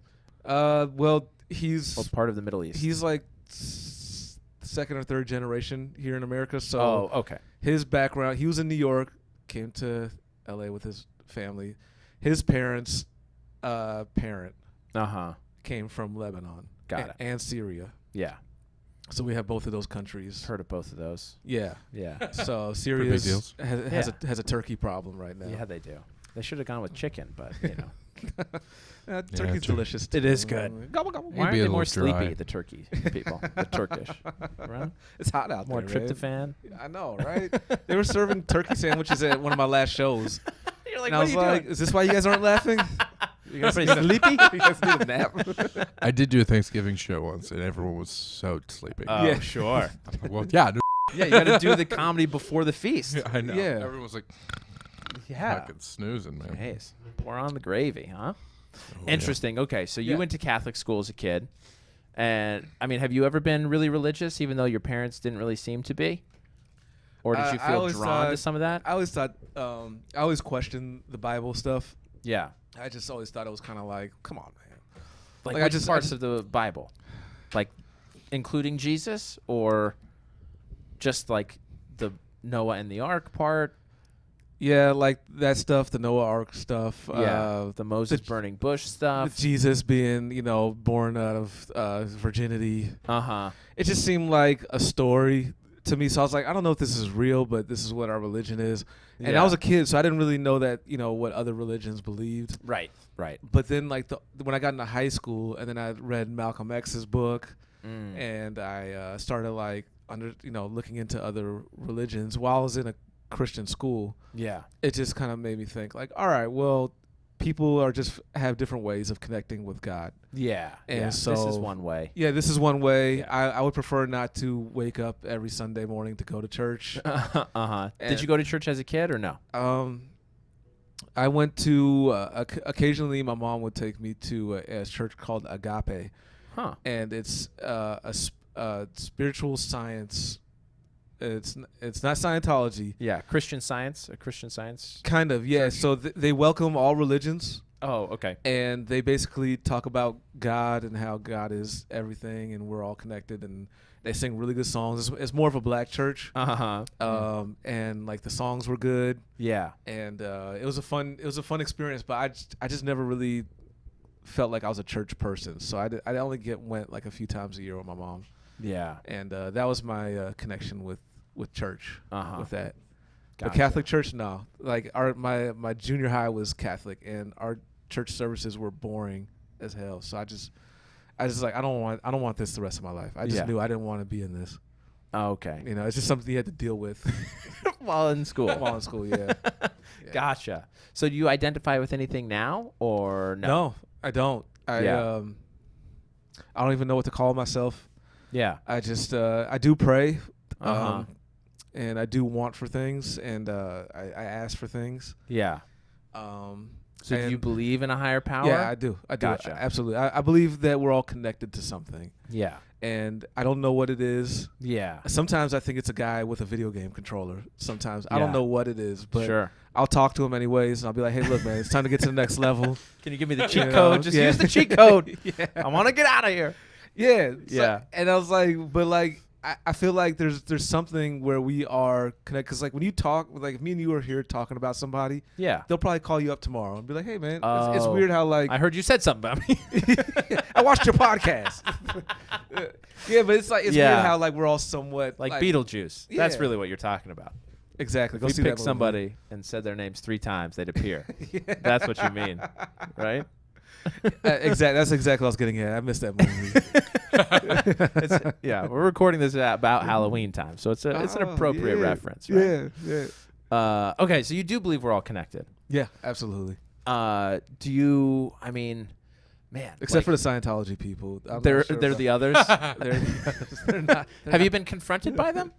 Speaker 3: Well, he's
Speaker 2: What part of the Middle East?
Speaker 3: he's like second or third generation here in America. So
Speaker 2: Oh, okay.
Speaker 3: his background, he was in New York, came to LA with his family. His parents' parent
Speaker 2: Uh-huh.
Speaker 3: came from Lebanon.
Speaker 2: Got it.
Speaker 3: And Syria.
Speaker 2: Yeah.
Speaker 3: So we have both of those countries.
Speaker 2: Heard of both of those.
Speaker 3: Yeah.
Speaker 2: Yeah.
Speaker 3: So Syria
Speaker 4: big deals.
Speaker 3: has a turkey problem right now.
Speaker 2: Yeah, they do. They should have gone with chicken, but, you know.
Speaker 3: Turkey's delicious.
Speaker 2: It is good.
Speaker 3: Gobble, gobble.
Speaker 2: Why aren't
Speaker 4: be a
Speaker 2: they more
Speaker 4: little dry.
Speaker 2: sleepy, the turkey people, the Turkish? Right?
Speaker 3: It's hot out
Speaker 2: More
Speaker 3: there.
Speaker 2: tryptophan.
Speaker 3: Man. I know, right? They were serving turkey sandwiches at one of my last shows.
Speaker 2: You're like,
Speaker 3: And I was like, is this why you guys aren't laughing? You guys need
Speaker 2: sleepy?
Speaker 3: you guys need a nap?
Speaker 4: I did do a Thanksgiving show once, and everyone was so sleepy.
Speaker 2: Oh, sure.
Speaker 4: Well, yeah, no,
Speaker 2: Yeah, you got to do the comedy before the feast.
Speaker 4: I know.
Speaker 3: Yeah.
Speaker 4: Everyone was like
Speaker 2: Yeah.
Speaker 4: fucking snoozing, man.
Speaker 2: Hey, pour on the gravy, huh?
Speaker 4: Oh, yeah.
Speaker 2: Interesting. Okay, so you
Speaker 3: Yeah.
Speaker 2: went to Catholic school as a kid. And, I mean, have you ever been really religious, even though your parents didn't really seem to be? Or did you
Speaker 3: I
Speaker 2: feel
Speaker 3: always
Speaker 2: drawn to
Speaker 3: thought-
Speaker 2: some of that?
Speaker 3: I always thought, I always questioned the Bible stuff.
Speaker 2: Yeah.
Speaker 3: I just always thought it was kind of like, come on, man.
Speaker 2: Like,
Speaker 3: Like, I
Speaker 2: which
Speaker 3: just-
Speaker 2: parts of the Bible? Like, including Jesus, or just like the Noah and the Ark part?
Speaker 3: Yeah, like that stuff, the Noah Ark stuff.
Speaker 2: The Moses burning bush stuff.
Speaker 3: Jesus being, born out of virginity.
Speaker 2: Uh-huh.
Speaker 3: It just seemed like a story to me. So I was like, I don't know if this is real, but this is what our religion is. And
Speaker 2: Yeah.
Speaker 3: I was a kid, so I didn't really know that, what other religions believed.
Speaker 2: Right.
Speaker 3: But then, like, when I got into high school, and then I read Malcolm X's book, and I started, like, looking into other religions while I was in a Christian school.
Speaker 2: Yeah.
Speaker 3: It just kind of made me think, like, all right, well, people are just have different ways of connecting with God.
Speaker 2: Yeah.
Speaker 3: And
Speaker 2: yeah.
Speaker 3: so
Speaker 2: this is one way.
Speaker 3: Yeah, this is one way.
Speaker 2: Yeah.
Speaker 3: I would prefer not to wake up every Sunday morning to go to church.
Speaker 2: Uh-huh. Did
Speaker 3: And-
Speaker 2: you go to church as a kid or no?
Speaker 3: I went to occasionally my mom would take me to a church called Agape,
Speaker 2: Huh.
Speaker 3: and it's a spiritual science. It's not Scientology.
Speaker 2: Yeah. Christian Science. A Christian Science.
Speaker 3: Kind of, yeah. So they welcome all religions,
Speaker 2: Oh, okay.
Speaker 3: and they basically talk about God and how God is everything, and we're all connected, and they sing really good songs. It's more of a black church,
Speaker 2: Uh-huh.
Speaker 3: and like the songs were good,
Speaker 2: Yeah.
Speaker 3: and it was a fun experience. But I just never really felt like I was a church person, so I only went like a few times a year with my mom,
Speaker 2: Yeah.
Speaker 3: and that was my connection with church.
Speaker 2: Uh-huh.
Speaker 3: With that.
Speaker 2: Gotcha.
Speaker 3: But Catholic church, no. Like my junior high was Catholic, and our church services were boring as hell. So I just like I don't want this the rest of my life. I just
Speaker 2: Yeah.
Speaker 3: knew I didn't want to be in this.
Speaker 2: Oh, okay.
Speaker 3: It's just something you had to deal with
Speaker 2: While in school.
Speaker 3: while in school. Yeah. Yeah.
Speaker 2: Gotcha. So do you identify with anything now or no?
Speaker 3: No, I don't. I don't even know what to call myself.
Speaker 2: Yeah.
Speaker 3: I just I do pray,
Speaker 2: Uh-huh.
Speaker 3: and I do want for things, and I ask for things.
Speaker 2: Yeah. So do you
Speaker 3: and-
Speaker 2: believe in a higher power?
Speaker 3: Yeah, I do.
Speaker 2: Gotcha.
Speaker 3: Absolutely. I believe that we're all connected to something,
Speaker 2: Yeah.
Speaker 3: and I don't know what it is.
Speaker 2: Yeah.
Speaker 3: Sometimes I think it's a guy with a video game controller. Sometimes I don't
Speaker 2: Yeah.
Speaker 3: know what it is, but
Speaker 2: Sure.
Speaker 3: I'll talk to him anyways, and I'll be like, "Hey, look, man, it's time to get to the next level."
Speaker 2: Can you give me the
Speaker 3: You
Speaker 2: cheat
Speaker 3: know,
Speaker 2: code? Just
Speaker 3: yeah.
Speaker 2: use the cheat code.
Speaker 3: Yeah.
Speaker 2: I want to get out of here.
Speaker 3: Yeah.
Speaker 2: Yeah.
Speaker 3: And I was like, but like, I feel like there's something where we are connected. Because like when you talk, like if me and you are here talking about somebody,
Speaker 2: Yeah.
Speaker 3: they'll probably call you up tomorrow and be like, "Hey, man, it's
Speaker 2: Oh.
Speaker 3: weird how like
Speaker 2: I heard you said something about me.
Speaker 3: I watched your podcast." Yeah, but it's weird
Speaker 2: Yeah.
Speaker 3: how like we're all somewhat
Speaker 2: like Beetlejuice. That's
Speaker 3: Yeah.
Speaker 2: really what you're talking about.
Speaker 3: Exactly.
Speaker 2: If
Speaker 3: Go
Speaker 2: you
Speaker 3: see that
Speaker 2: pick
Speaker 3: movie.
Speaker 2: somebody and said their names 3 times, they'd appear.
Speaker 3: Yeah.
Speaker 2: That's what you mean, right?
Speaker 3: Exactly. That's exactly what I was getting at. I missed that movie.
Speaker 2: Yeah, we're recording this at about Halloween time, so it's an
Speaker 3: Oh,
Speaker 2: appropriate
Speaker 3: yeah.
Speaker 2: reference, right?
Speaker 3: Yeah.
Speaker 2: Okay, so you do believe we're all connected.
Speaker 3: Yeah. Absolutely.
Speaker 2: Do you? I mean, man,
Speaker 3: Except for the Scientology people. I'm not
Speaker 2: they're
Speaker 3: sure
Speaker 2: they're
Speaker 3: about-
Speaker 2: the others.
Speaker 3: They're not.
Speaker 2: Have you been confronted by them?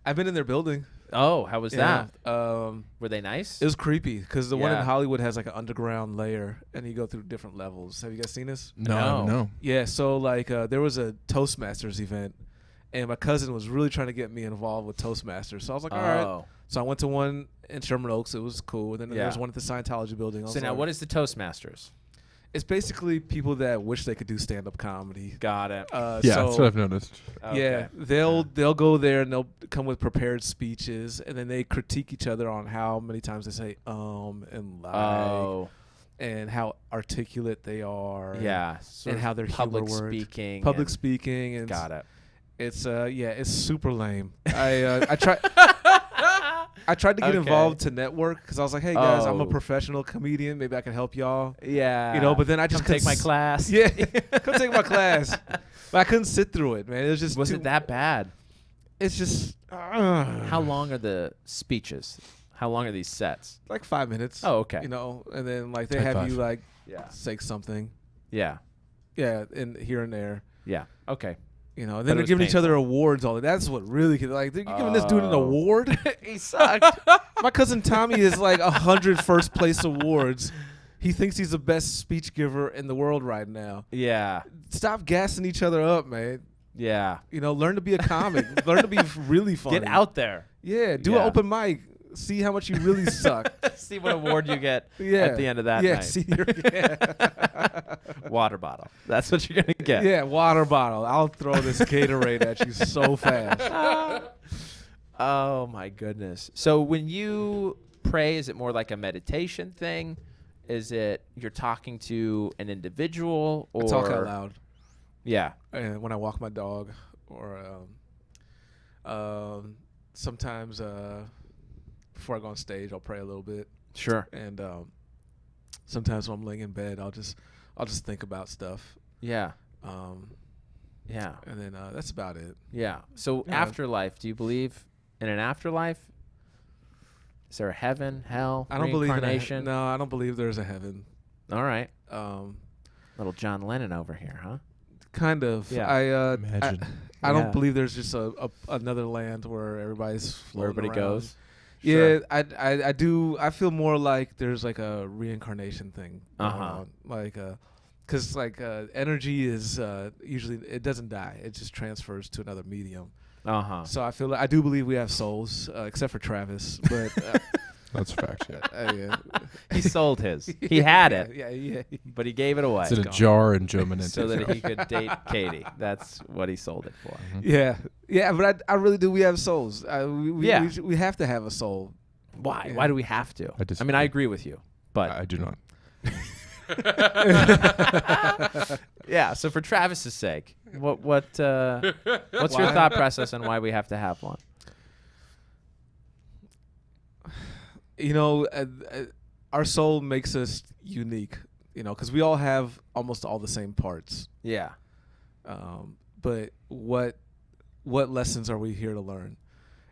Speaker 3: I've been in their building.
Speaker 2: Oh, how was that?
Speaker 3: Yeah.
Speaker 2: Were they nice?
Speaker 3: It was creepy because the one in
Speaker 2: Yeah.
Speaker 3: Hollywood has like an underground layer, and you go through different levels. Have you guys seen this?
Speaker 2: No.
Speaker 4: No.
Speaker 3: Yeah. So like, there was a Toastmasters event, and my cousin was really trying to get me involved with Toastmasters. So I was like, all right.
Speaker 2: Oh.
Speaker 3: So I went to one in Sherman Oaks. It was cool. And then
Speaker 2: Yeah.
Speaker 3: there's one at the Scientology building. I
Speaker 2: So
Speaker 3: was
Speaker 2: now,
Speaker 3: like-
Speaker 2: what is the Toastmasters?
Speaker 3: It's basically people that wish they could do stand-up comedy.
Speaker 2: Got it.
Speaker 4: Yeah,
Speaker 3: so,
Speaker 4: that's what I've noticed.
Speaker 3: Yeah, they'll go there and they'll come with prepared speeches, and then they critique each other on how many times they say and like,
Speaker 2: Oh,
Speaker 3: and how articulate they are.
Speaker 2: yeah.
Speaker 3: and how their
Speaker 2: public
Speaker 3: humor works.
Speaker 2: speaking.
Speaker 3: Public
Speaker 2: and-
Speaker 3: speaking, and
Speaker 2: Got it.
Speaker 3: it's it's super lame. I try I tried to get
Speaker 2: Okay.
Speaker 3: involved to network because I was like, hey guys, I'm a
Speaker 2: Oh.
Speaker 3: professional comedian. Maybe I can help y'all.
Speaker 2: Yeah.
Speaker 3: You know, but then I just
Speaker 2: Come take my
Speaker 3: couldn't
Speaker 2: class.
Speaker 3: Yeah, come take my class. But I couldn't sit through it, man. It was just
Speaker 2: Was
Speaker 3: too,
Speaker 2: it that bad?
Speaker 3: It's just
Speaker 2: How long are the speeches? How long are these sets?
Speaker 3: like 5 minutes.
Speaker 2: Oh, okay.
Speaker 3: You know, and then like they
Speaker 4: Type
Speaker 3: have
Speaker 4: 5.
Speaker 3: you like
Speaker 2: Yeah.
Speaker 3: say something.
Speaker 2: Yeah.
Speaker 3: Yeah, and here and there.
Speaker 2: Yeah. Okay.
Speaker 3: You know, and
Speaker 2: But
Speaker 3: then
Speaker 2: it
Speaker 3: they're
Speaker 2: was
Speaker 3: giving each other
Speaker 2: painful.
Speaker 3: awards. All that's what really like they're giving this dude an
Speaker 2: Oh.
Speaker 3: award.
Speaker 2: He sucked.
Speaker 3: My cousin Tommy is like 100 first place awards. He thinks he's the best speech giver in the world right now.
Speaker 2: Yeah.
Speaker 3: Stop gassing each other up, man.
Speaker 2: Yeah.
Speaker 3: You know, learn to be a comic. Learn to be really funny.
Speaker 2: Get out there.
Speaker 3: Yeah, do
Speaker 2: Yeah.
Speaker 3: an open mic. See how much you really suck.
Speaker 2: See what award you get
Speaker 3: Yeah.
Speaker 2: at the end of that
Speaker 3: yeah,
Speaker 2: night.
Speaker 3: see your, yeah.
Speaker 2: Water bottle. That's what you're gonna get.
Speaker 3: Yeah, water bottle. I'll throw this Gatorade at you so fast.
Speaker 2: Oh my goodness. So when you pray, is it more like a meditation thing? Is it you're talking to an individual or
Speaker 3: I talk out loud.
Speaker 2: Yeah.
Speaker 3: And when I walk my dog, or sometimes before I go on stage, I'll pray a little bit.
Speaker 2: Sure.
Speaker 3: And sometimes when I'm laying in bed, I'll just think about stuff.
Speaker 2: Yeah.
Speaker 3: Um,
Speaker 2: Yeah.
Speaker 3: and then that's about it.
Speaker 2: Yeah. So
Speaker 3: Yeah.
Speaker 2: afterlife, do you believe in an afterlife? Is there a heaven, hell,
Speaker 3: I don't believe in
Speaker 2: reincarnation?
Speaker 3: No, I don't believe there's a heaven.
Speaker 2: All right.
Speaker 3: Um,
Speaker 2: Little John Lennon over here, huh?
Speaker 3: kind of.
Speaker 2: Yeah.
Speaker 4: Imagine.
Speaker 3: I
Speaker 2: Yeah.
Speaker 3: don't believe there's just another land where everybody's
Speaker 2: Where
Speaker 3: floating
Speaker 2: everybody
Speaker 3: around.
Speaker 2: goes.
Speaker 3: Yeah, I do. I feel more like there's like a reincarnation thing. going
Speaker 2: Uh-huh.
Speaker 3: on. Like, because like energy is usually it doesn't die. It just transfers to another medium.
Speaker 2: Uh-huh.
Speaker 3: So I feel like I do believe we have souls, except for Travis. But
Speaker 4: That's a fact. Yeah.
Speaker 3: yeah.
Speaker 2: He sold his. He had it,
Speaker 3: Yeah.
Speaker 2: but he gave it away
Speaker 4: It's in a jar in German.
Speaker 2: so that he could date Katie. That's what he sold it for.
Speaker 3: Yeah. But I really do. We have souls.
Speaker 2: Yeah.
Speaker 3: We have to have a soul.
Speaker 2: Why?
Speaker 3: Yeah.
Speaker 2: Why do we have to?
Speaker 4: I disagree.
Speaker 2: mean, I agree with you, but
Speaker 4: I do not.
Speaker 2: yeah. So for Travis's sake, what's your
Speaker 3: Why?
Speaker 2: thought process on why we have to have one?
Speaker 3: You know, our soul makes us unique. You know, because we all have almost all the same parts.
Speaker 2: Yeah.
Speaker 3: But what lessons are we here to learn?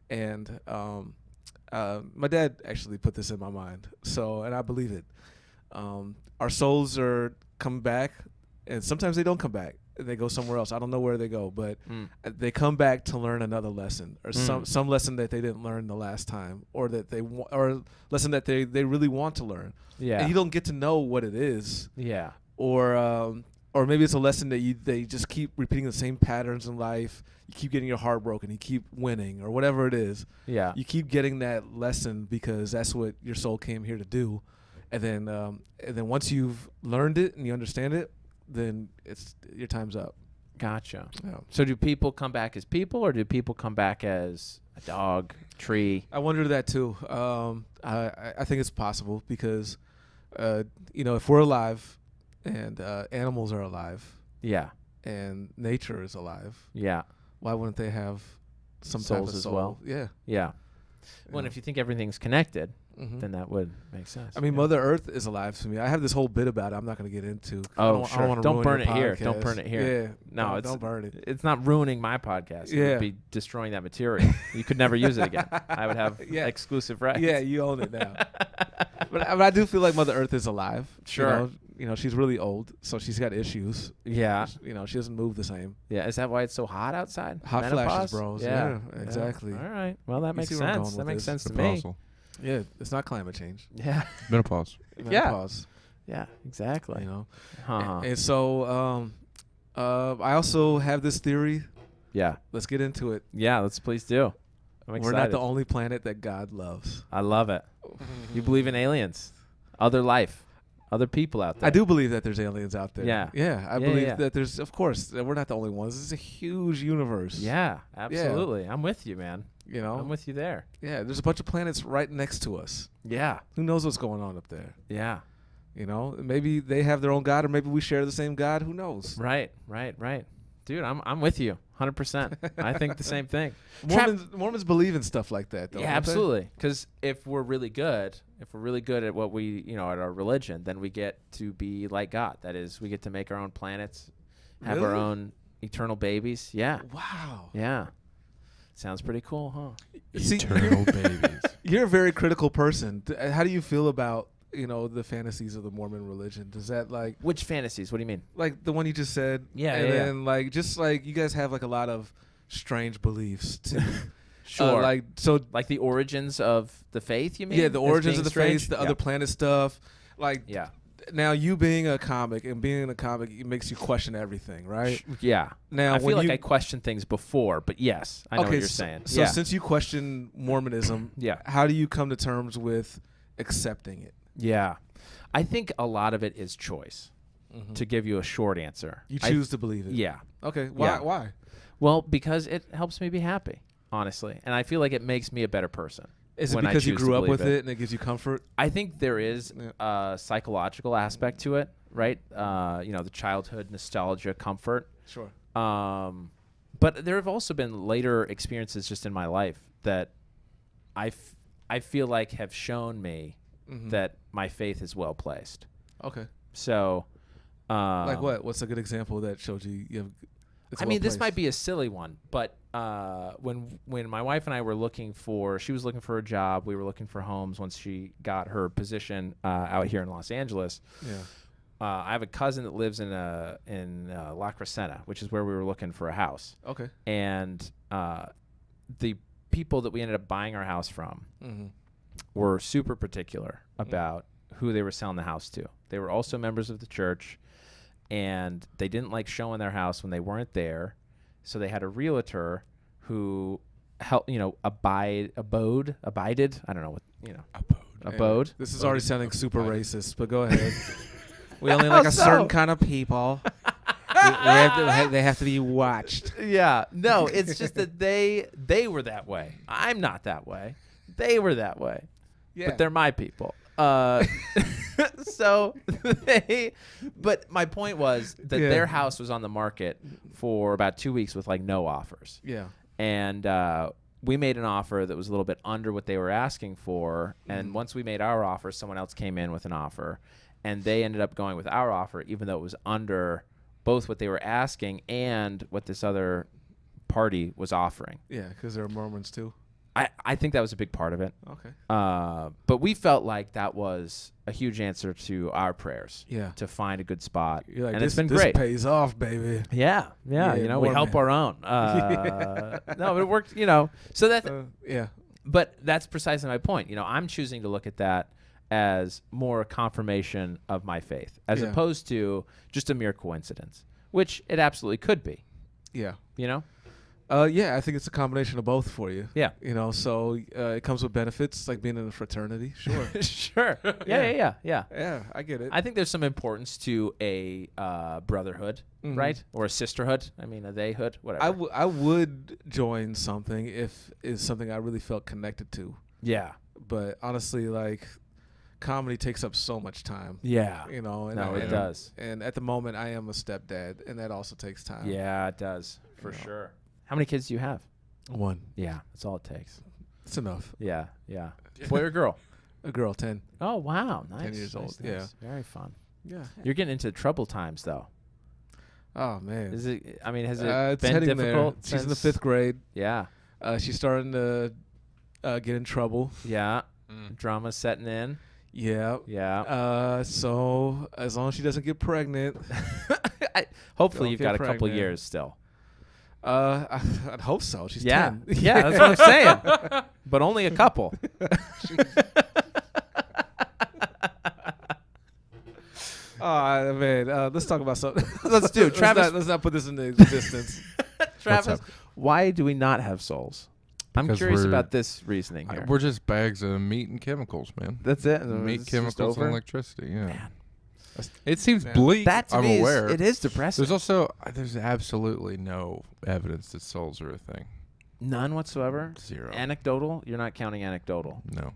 Speaker 3: And my dad actually put this in my mind. So, and I believe it. Our souls are come back, and sometimes they don't come back. They go somewhere else. I don't know where they go, but they come back to learn another lesson, or some lesson that they didn't learn the last time, or that or lesson that they really want to learn.
Speaker 2: Yeah.
Speaker 3: And you don't get to know what it is,
Speaker 2: Yeah.
Speaker 3: or maybe it's a lesson that they just keep repeating the same patterns in life. You keep getting your heart broken. You keep winning, or whatever it is.
Speaker 2: Yeah.
Speaker 3: You keep getting that lesson because that's what your soul came here to do. And then once you've learned it and you understand it, then your time's up.
Speaker 2: Gotcha.
Speaker 3: Yeah.
Speaker 2: So do people come back as people, or do people come back as a dog, tree?
Speaker 3: I wonder that too. I think it's possible because, if we're alive, and animals are alive,
Speaker 2: Yeah.
Speaker 3: and nature is alive,
Speaker 2: Yeah.
Speaker 3: why wouldn't they have some
Speaker 2: Souls
Speaker 3: type of
Speaker 2: as
Speaker 3: soul?
Speaker 2: well?
Speaker 3: Yeah.
Speaker 2: Yeah. Well, and if you think everything's connected,
Speaker 3: Mhm.
Speaker 2: then that would make sense.
Speaker 3: I mean,
Speaker 2: yeah.
Speaker 3: Mother Earth is alive to me. I have this whole bit about it. I'm not going to get into.
Speaker 2: Oh, sure.
Speaker 3: wanna
Speaker 2: Don't
Speaker 3: ruin
Speaker 2: burn
Speaker 3: your
Speaker 2: it here. Don't
Speaker 3: podcast.
Speaker 2: burn it here.
Speaker 3: Yeah.
Speaker 2: No,
Speaker 3: don't burn it.
Speaker 2: It's not ruining my podcast. It
Speaker 3: Yeah.
Speaker 2: would be destroying that material. You could never use it again. I would have
Speaker 3: Yeah.
Speaker 2: exclusive rights.
Speaker 3: Yeah, you own it now. but I do feel like Mother Earth is alive.
Speaker 2: Sure.
Speaker 3: You know, she's really old, so she's got issues.
Speaker 2: Yeah.
Speaker 3: You know, she doesn't move the same.
Speaker 2: Yeah. Is that why it's so hot outside?
Speaker 3: Hot
Speaker 2: Menopause?
Speaker 3: flashes, bros. Yeah, exactly.
Speaker 2: All right. Well, that
Speaker 3: You
Speaker 2: makes
Speaker 3: see where I'm
Speaker 2: sense.
Speaker 3: going
Speaker 2: That
Speaker 3: with
Speaker 2: makes
Speaker 3: this.
Speaker 2: sense to me.
Speaker 4: Proposal.
Speaker 3: Yeah, it's not climate change.
Speaker 2: Yeah.
Speaker 4: Menopause.
Speaker 2: Yeah.
Speaker 3: Menopause,
Speaker 2: Yeah. Exactly.
Speaker 3: You know.
Speaker 2: Uh-huh.
Speaker 3: And so I also have this theory.
Speaker 2: Yeah.
Speaker 3: Let's get into it.
Speaker 2: Yeah. Let's please do. I'm excited.
Speaker 3: We're not the only planet that God loves.
Speaker 2: I love it. You believe in aliens, other life, other people out there.
Speaker 3: I do believe that there's aliens out there.
Speaker 2: Yeah.
Speaker 3: Yeah, I
Speaker 2: Yeah,
Speaker 3: believe
Speaker 2: yeah.
Speaker 3: that there's, of course, that we're not the only ones. It's a huge universe.
Speaker 2: Yeah. Absolutely. I'm with you, man.
Speaker 3: You know?
Speaker 2: I'm with you there.
Speaker 3: Yeah, there's a bunch of planets right next to us.
Speaker 2: Yeah.
Speaker 3: Who knows what's going on up there?
Speaker 2: Yeah.
Speaker 3: You know? Maybe they have their own God, or maybe we share the same God. Who knows?
Speaker 2: Right. Right. Right. Dude, I'm with you 100%. I think the same thing.
Speaker 3: Mormons believe in stuff like that, though.
Speaker 2: Yeah, absolutely. Because if we're really good at what we, at our religion, then we get to be like God. That is, we get to make our own planets, have our own eternal babies. Yeah.
Speaker 3: Wow.
Speaker 2: Yeah. Sounds pretty cool, huh?
Speaker 4: Eternal babies.
Speaker 3: You're a very critical person. How do you feel about the fantasies of the Mormon religion? Does that
Speaker 2: Which fantasies? What do you mean?
Speaker 3: like the one you just said?
Speaker 2: Yeah,
Speaker 3: and
Speaker 2: yeah,
Speaker 3: then you guys have like a lot of strange beliefs too.
Speaker 2: Sure.
Speaker 3: Like
Speaker 2: the origins of the faith, you mean?
Speaker 3: yeah, the
Speaker 2: as
Speaker 3: origins
Speaker 2: being
Speaker 3: of the
Speaker 2: strange?
Speaker 3: faith, the
Speaker 2: Yeah.
Speaker 3: other planet stuff. Like
Speaker 2: Yeah.
Speaker 3: now you being a comic and being in a comic, it makes you question everything, right?
Speaker 2: Yeah.
Speaker 3: Now
Speaker 2: I feel like
Speaker 3: you,
Speaker 2: I questioned things before, but yes, I know what you're saying.
Speaker 3: So
Speaker 2: Yeah.
Speaker 3: since you question Mormonism,
Speaker 2: Yeah.
Speaker 3: how do you come to terms with accepting it?
Speaker 2: Yeah. I think a lot of it is choice, to give you a short answer.
Speaker 3: You choose to believe it.
Speaker 2: Yeah.
Speaker 3: Okay. Why?
Speaker 2: Yeah.
Speaker 3: Why?
Speaker 2: Well, because it helps me be happy, honestly. And I feel like it makes me a better person.
Speaker 3: Is it
Speaker 2: when I
Speaker 3: because you
Speaker 2: choose to
Speaker 3: grew up
Speaker 2: believe
Speaker 3: with it and it gives you comfort?
Speaker 2: I think there is
Speaker 3: Yeah.
Speaker 2: a psychological aspect to it, right? The childhood nostalgia, comfort.
Speaker 3: Sure.
Speaker 2: But there have also been later experiences just in my life that I feel like have shown me that my faith is well placed.
Speaker 3: Okay.
Speaker 2: So,
Speaker 3: Like what? What's a good example that showed you have? It's
Speaker 2: I mean, this
Speaker 3: well-placed?
Speaker 2: might be a silly one, but when my wife and I were she was looking for a job. We were looking for homes once she got her position out here in Los Angeles.
Speaker 3: Yeah.
Speaker 2: I have a cousin that lives in La Crescenta, which is where we were looking for a house.
Speaker 3: Okay.
Speaker 2: And the people that we ended up buying our house from were super particular about who they were selling the house to. They were also members of the church, and they didn't like showing their house when they weren't there. So they had a realtor who abided. I don't know what, abode.
Speaker 3: This is already sounding super racist, but go ahead. We only like a certain kind of people. They have to be watched.
Speaker 2: Yeah. No, it's just that they were that way. I'm not that way. They were that way.
Speaker 3: Yeah.
Speaker 2: But they're my people. But my point was that their house was on the market for about 2 weeks with like no offers.
Speaker 3: Yeah.
Speaker 2: And we made an offer that was a little bit under what they were asking for. And once we made our offer, someone else came in with an offer. And they ended up going with our offer, even though it was under both what they were asking and what this other party was offering.
Speaker 3: Yeah, because they're Mormons too.
Speaker 2: I think that was a big part of it.
Speaker 3: Okay.
Speaker 2: But we felt like that was a huge answer to our prayers.
Speaker 3: Yeah.
Speaker 2: To find a good spot.
Speaker 3: You're like,
Speaker 2: and
Speaker 3: this,
Speaker 2: it's been
Speaker 3: this
Speaker 2: great.
Speaker 3: pays off, baby.
Speaker 2: Yeah. We
Speaker 3: Mormon.
Speaker 2: help our own. No, but it worked, So that.
Speaker 3: Yeah.
Speaker 2: But that's precisely my point. I'm choosing to look at that as more a confirmation of my faith, as opposed to just a mere coincidence, which it absolutely could be.
Speaker 3: Yeah.
Speaker 2: Yeah,
Speaker 3: I think it's a combination of both for you.
Speaker 2: Yeah.
Speaker 3: So it comes with benefits, like being in a fraternity. Sure.
Speaker 2: Sure. Yeah.
Speaker 3: Yeah, I get it.
Speaker 2: I think there's some importance to a brotherhood, right? Or a sisterhood. I mean, a theyhood, whatever.
Speaker 3: I would join something if it's something I really felt connected to.
Speaker 2: Yeah.
Speaker 3: But honestly, like, comedy takes up so much time.
Speaker 2: Yeah.
Speaker 3: And
Speaker 2: it does.
Speaker 3: And at the moment, I am a stepdad, and that also takes time.
Speaker 2: Yeah, it does, for sure. How many kids do you have?
Speaker 3: One.
Speaker 2: Yeah, that's all it takes.
Speaker 3: It's enough.
Speaker 2: Yeah. Boy or girl?
Speaker 3: A girl, 10.
Speaker 2: Oh, wow. Nice.
Speaker 3: 10 years old,
Speaker 2: Nice.
Speaker 3: yeah.
Speaker 2: Very fun.
Speaker 3: Yeah.
Speaker 2: You're getting into troubled times, though.
Speaker 3: Oh, man.
Speaker 2: Has it
Speaker 3: it's
Speaker 2: been
Speaker 3: heading
Speaker 2: difficult?
Speaker 3: there. She's in the
Speaker 2: since-
Speaker 3: 5th grade.
Speaker 2: Yeah.
Speaker 3: She's starting to get in trouble.
Speaker 2: Yeah. Drama's setting in.
Speaker 3: Yeah.
Speaker 2: Yeah.
Speaker 3: So as long as she doesn't get pregnant,
Speaker 2: Hopefully
Speaker 3: Don't
Speaker 2: you've
Speaker 3: get
Speaker 2: got a couple
Speaker 3: pregnant.
Speaker 2: years still.
Speaker 3: I'd hope so. She's
Speaker 2: Yeah.
Speaker 3: 10.
Speaker 2: Yeah, that's what I'm saying. But only a couple.
Speaker 3: Oh, man. Let's talk about something.
Speaker 2: Let's do. Travis.
Speaker 3: Let's not put this into existence.
Speaker 2: Travis, why do we not have souls? I'm
Speaker 4: Because
Speaker 2: curious
Speaker 4: we're-
Speaker 2: about this reasoning here.
Speaker 4: We're just bags of meat and chemicals, man.
Speaker 2: That's it.
Speaker 4: Meat, chemicals, and electricity. Yeah.
Speaker 2: Man.
Speaker 4: It seems
Speaker 3: Man.
Speaker 4: bleak.
Speaker 2: That to
Speaker 4: I'm
Speaker 2: me
Speaker 4: aware.
Speaker 2: it is depressing.
Speaker 4: There's absolutely no evidence that souls are a thing.
Speaker 2: None whatsoever.
Speaker 4: Zero.
Speaker 2: Anecdotal. You're not counting anecdotal.
Speaker 4: No.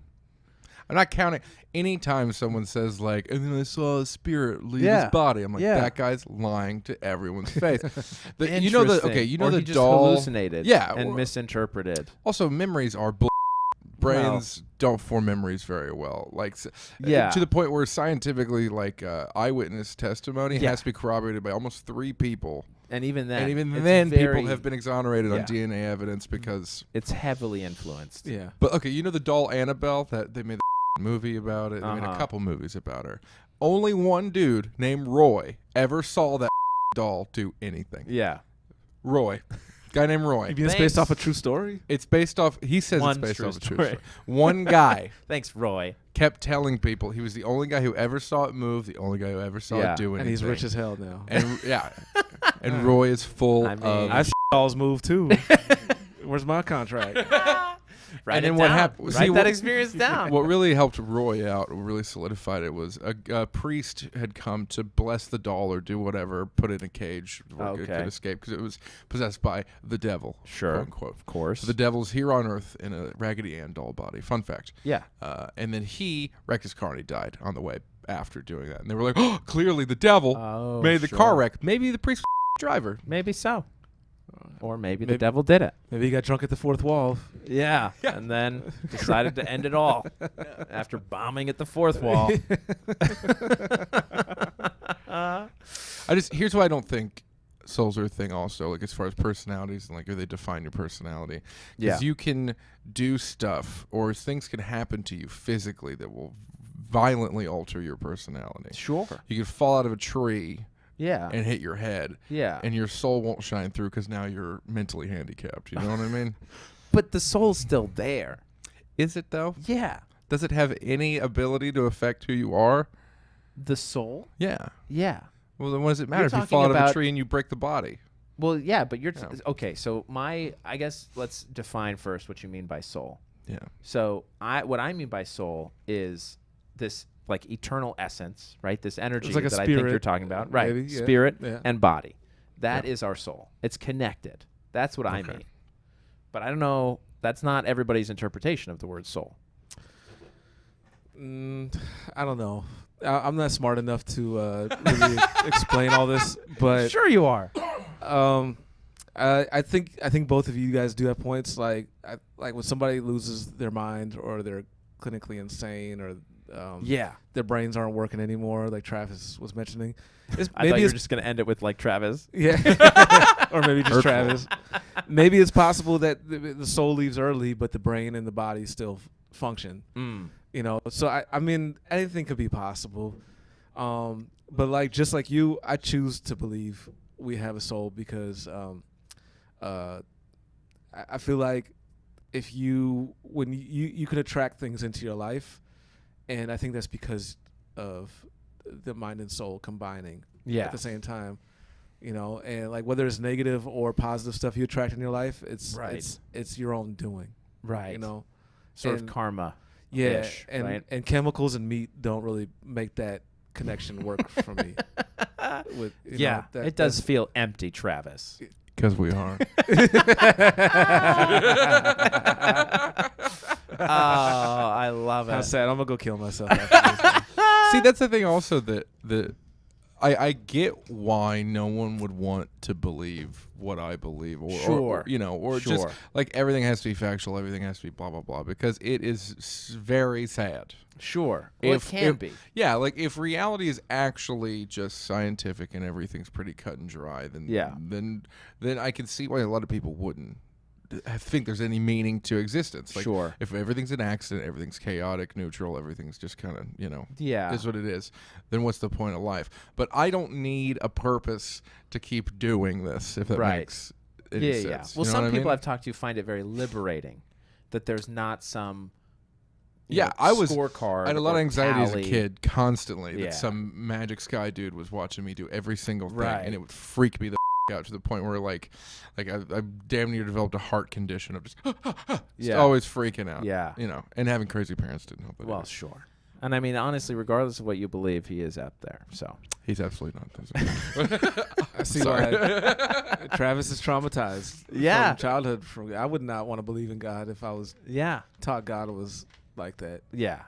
Speaker 4: I'm not counting. Anytime someone says like, and then I saw a spirit leave
Speaker 2: Yeah.
Speaker 4: his body, I'm like,
Speaker 2: Yeah.
Speaker 4: that guy's lying to everyone's face. You know
Speaker 2: Interesting.
Speaker 4: you know
Speaker 2: Or
Speaker 4: the
Speaker 2: he just
Speaker 4: doll
Speaker 2: hallucinated.
Speaker 4: Yeah,
Speaker 2: and
Speaker 4: or-
Speaker 2: misinterpreted.
Speaker 4: Also, memories are brains don't form memories very well. Like,
Speaker 2: Yeah.
Speaker 4: to the point where scientifically, like, eyewitness testimony
Speaker 2: Yeah.
Speaker 4: has to be corroborated by almost 3 people.
Speaker 2: And even then,
Speaker 4: And
Speaker 2: it's
Speaker 4: people have been exonerated on
Speaker 2: Yeah.
Speaker 4: DNA evidence because.
Speaker 2: It's heavily influenced.
Speaker 3: Yeah.
Speaker 4: But okay, you know the doll Annabelle that they made a movie about it. They made a couple movies about her. Only one dude named Roy ever saw that doll do anything.
Speaker 2: Yeah.
Speaker 4: Roy. Guy named Roy.
Speaker 3: You mean it's based off a true story?
Speaker 4: It's based off. He says
Speaker 2: One
Speaker 4: it's based
Speaker 2: true
Speaker 4: off a true
Speaker 2: story.
Speaker 4: story. One guy
Speaker 2: Thanks, Roy.
Speaker 4: kept telling people he was the only guy who ever saw it move, the only guy who ever saw
Speaker 2: Yeah.
Speaker 4: it do anything.
Speaker 3: And he's rich as hell now.
Speaker 4: And and Roy is full
Speaker 2: I mean,
Speaker 4: of.
Speaker 3: I see dolls move too. Where's my contract?
Speaker 2: Write
Speaker 4: And
Speaker 2: it
Speaker 4: then what
Speaker 2: down.
Speaker 4: happened-
Speaker 2: Write
Speaker 4: see,
Speaker 2: that
Speaker 4: what-
Speaker 2: experience down.
Speaker 4: What really helped Roy out, what really solidified it, was a priest had come to bless the doll or do whatever, put it in a cage, where it
Speaker 2: Okay.
Speaker 4: could escape because it was possessed by the devil.
Speaker 2: Sure.
Speaker 4: quote unquote.
Speaker 2: Of course.
Speaker 4: So the devil's here on Earth in a Raggedy Ann doll body. Fun fact.
Speaker 2: Yeah.
Speaker 4: And then he wrecked his car and he died on the way after doing that. And they were like, oh, clearly the devil made the car wreck. Maybe the priest was the driver.
Speaker 2: Maybe so. Or maybe the devil did it.
Speaker 3: Maybe he got drunk at the fourth wall.
Speaker 2: Yeah. And then decided to end it all after bombing at the fourth wall.
Speaker 4: Here's why I don't think souls are a thing also, like as far as personalities and like or they define your personality.
Speaker 2: Yeah.
Speaker 4: You can do stuff or things can happen to you physically that will violently alter your personality.
Speaker 2: Sure.
Speaker 4: You could fall out of a tree
Speaker 2: Yeah.
Speaker 4: and hit your head.
Speaker 2: Yeah.
Speaker 4: And your soul won't shine through because now you're mentally handicapped. You know what I mean?
Speaker 2: But the soul's still there.
Speaker 4: Is it though?
Speaker 2: Yeah.
Speaker 4: Does it have any ability to affect who you are?
Speaker 2: The soul?
Speaker 4: Yeah.
Speaker 2: Yeah.
Speaker 4: Well, then what does it matter
Speaker 2: You're
Speaker 4: if you
Speaker 2: talking
Speaker 4: fall out of a
Speaker 2: about-
Speaker 4: tree and you break the body?
Speaker 2: Well, yeah, but you're
Speaker 4: Yeah.
Speaker 2: okay. So I guess let's define first what you mean by soul.
Speaker 4: Yeah.
Speaker 2: So what I mean by soul is this like eternal essence, right? This energy
Speaker 3: like a
Speaker 2: that I think you're
Speaker 3: spirit,
Speaker 2: talking about, right?
Speaker 3: maybe, yeah,
Speaker 2: Spirit
Speaker 3: yeah.
Speaker 2: and body. That is our soul. It's connected. That's what I
Speaker 4: Okay.
Speaker 2: mean. But I don't know. That's not everybody's interpretation of the word soul.
Speaker 3: I don't know. I'm not smart enough to really explain all this, but
Speaker 2: Sure, you are.
Speaker 3: I think both of you guys do have points. Like when somebody loses their mind or they're clinically insane or
Speaker 2: Yeah.
Speaker 3: their brains aren't working anymore, like Travis was mentioning.
Speaker 2: I thought you were just going to end it with like Travis.
Speaker 3: Yeah, or maybe just Travis. Maybe it's possible that the soul leaves early, but the brain and the body still function. You know, so I mean, anything could be possible. But like just like you, I choose to believe we have a soul because I feel like if when you can attract things into your life, and I think that's because of the mind and soul combining
Speaker 2: Yeah.
Speaker 3: at the same time. You know, and like whether it's negative or positive stuff you attract in your life, it's
Speaker 2: Right.
Speaker 3: it's your own doing.
Speaker 2: Right.
Speaker 3: You know,
Speaker 2: Sort
Speaker 3: and-
Speaker 2: of karma.
Speaker 3: yeah,
Speaker 2: ish,
Speaker 3: and
Speaker 2: right?
Speaker 3: and chemicals and meat don't really make that connection work for me. With, you
Speaker 2: Yeah.
Speaker 3: know,
Speaker 2: It does feel empty, Travis.
Speaker 4: Because we are.
Speaker 2: Oh, I love
Speaker 3: How
Speaker 2: it.
Speaker 3: sad! I'm gonna go kill myself. After this.
Speaker 4: See, that's the thing also that I get why no one would want to believe what I believe, or
Speaker 2: Sure.
Speaker 4: you know, or
Speaker 2: Sure.
Speaker 4: just like everything has to be factual, everything has to be blah blah blah, because it is very sad.
Speaker 2: Sure. Well, it can be.
Speaker 4: Yeah, like if reality is actually just scientific and everything's pretty cut and dry, then
Speaker 2: Yeah.
Speaker 4: then I can see why a lot of people wouldn't think there's any meaning to existence. Like,
Speaker 2: Sure.
Speaker 4: if everything's an accident, everything's chaotic, neutral, everything's just kind of, you know,
Speaker 2: Yeah.
Speaker 4: is what it is, then what's the point of life? But I don't need a purpose to keep doing this, if that
Speaker 2: Right.
Speaker 4: makes any
Speaker 2: Yeah.
Speaker 4: sense.
Speaker 2: Well,
Speaker 4: You know
Speaker 2: some
Speaker 4: what I
Speaker 2: people
Speaker 4: mean?
Speaker 2: I've talked to find it very liberating that there's not some
Speaker 4: Yeah, I was
Speaker 2: scorecard.
Speaker 4: I had a lot of
Speaker 2: or
Speaker 4: anxiety as a
Speaker 2: tally.
Speaker 4: kid constantly
Speaker 2: Yeah.
Speaker 4: that some magic sky dude was watching me do every single thing,
Speaker 2: Right.
Speaker 4: and it would freak me the out to the point where like I damn near developed a heart condition of just
Speaker 2: Yeah.
Speaker 4: always freaking out.
Speaker 2: Yeah.
Speaker 4: You know, and having crazy parents didn't help it.
Speaker 2: Well,
Speaker 4: either.
Speaker 2: sure. And I mean, honestly, regardless of what you believe, he is up there. So
Speaker 4: He's absolutely not.
Speaker 3: I see
Speaker 4: Sorry.
Speaker 3: why Travis is traumatized.
Speaker 2: Yeah.
Speaker 3: from childhood. I would not want to believe in God if I was
Speaker 2: yeah,
Speaker 3: taught God was like that.
Speaker 2: yeah.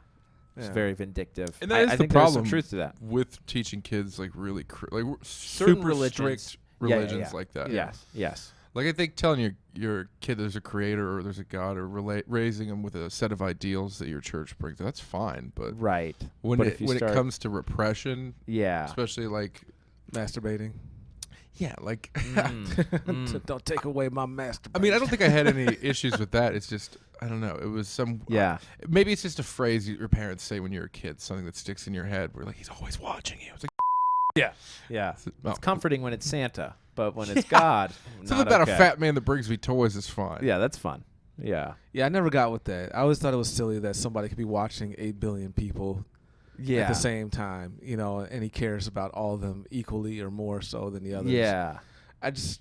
Speaker 2: It's very vindictive.
Speaker 4: And that is
Speaker 2: I
Speaker 4: the
Speaker 2: think
Speaker 4: problem
Speaker 2: there's some truth to that.
Speaker 4: with teaching kids like really
Speaker 2: Certain
Speaker 4: super
Speaker 2: religions.
Speaker 4: strict religions like that.
Speaker 2: Yes.
Speaker 4: Like I think telling your kid there's a creator or there's a God or raising them with a set of ideals that your church brings, that's fine. But
Speaker 2: Right.
Speaker 4: when
Speaker 2: But
Speaker 4: it comes to repression, especially like
Speaker 3: masturbating.
Speaker 4: Yeah, like
Speaker 3: Don't take away my masturbation.
Speaker 4: I mean, I don't think I had any issues with that. It's just I don't know. It was some maybe it's just a phrase your parents say when you're a kid, something that sticks in your head. Where like he's always watching you. It's like
Speaker 2: It's comforting when it's Santa, but when it's God,
Speaker 4: something about a fat man that brings me toys is fine.
Speaker 2: Yeah, that's fun. Yeah,
Speaker 3: I never got with that. I always thought it was silly that somebody could be watching 8 billion people at the same time, and he cares about all of them equally or more so than the others.
Speaker 2: Yeah.
Speaker 3: That's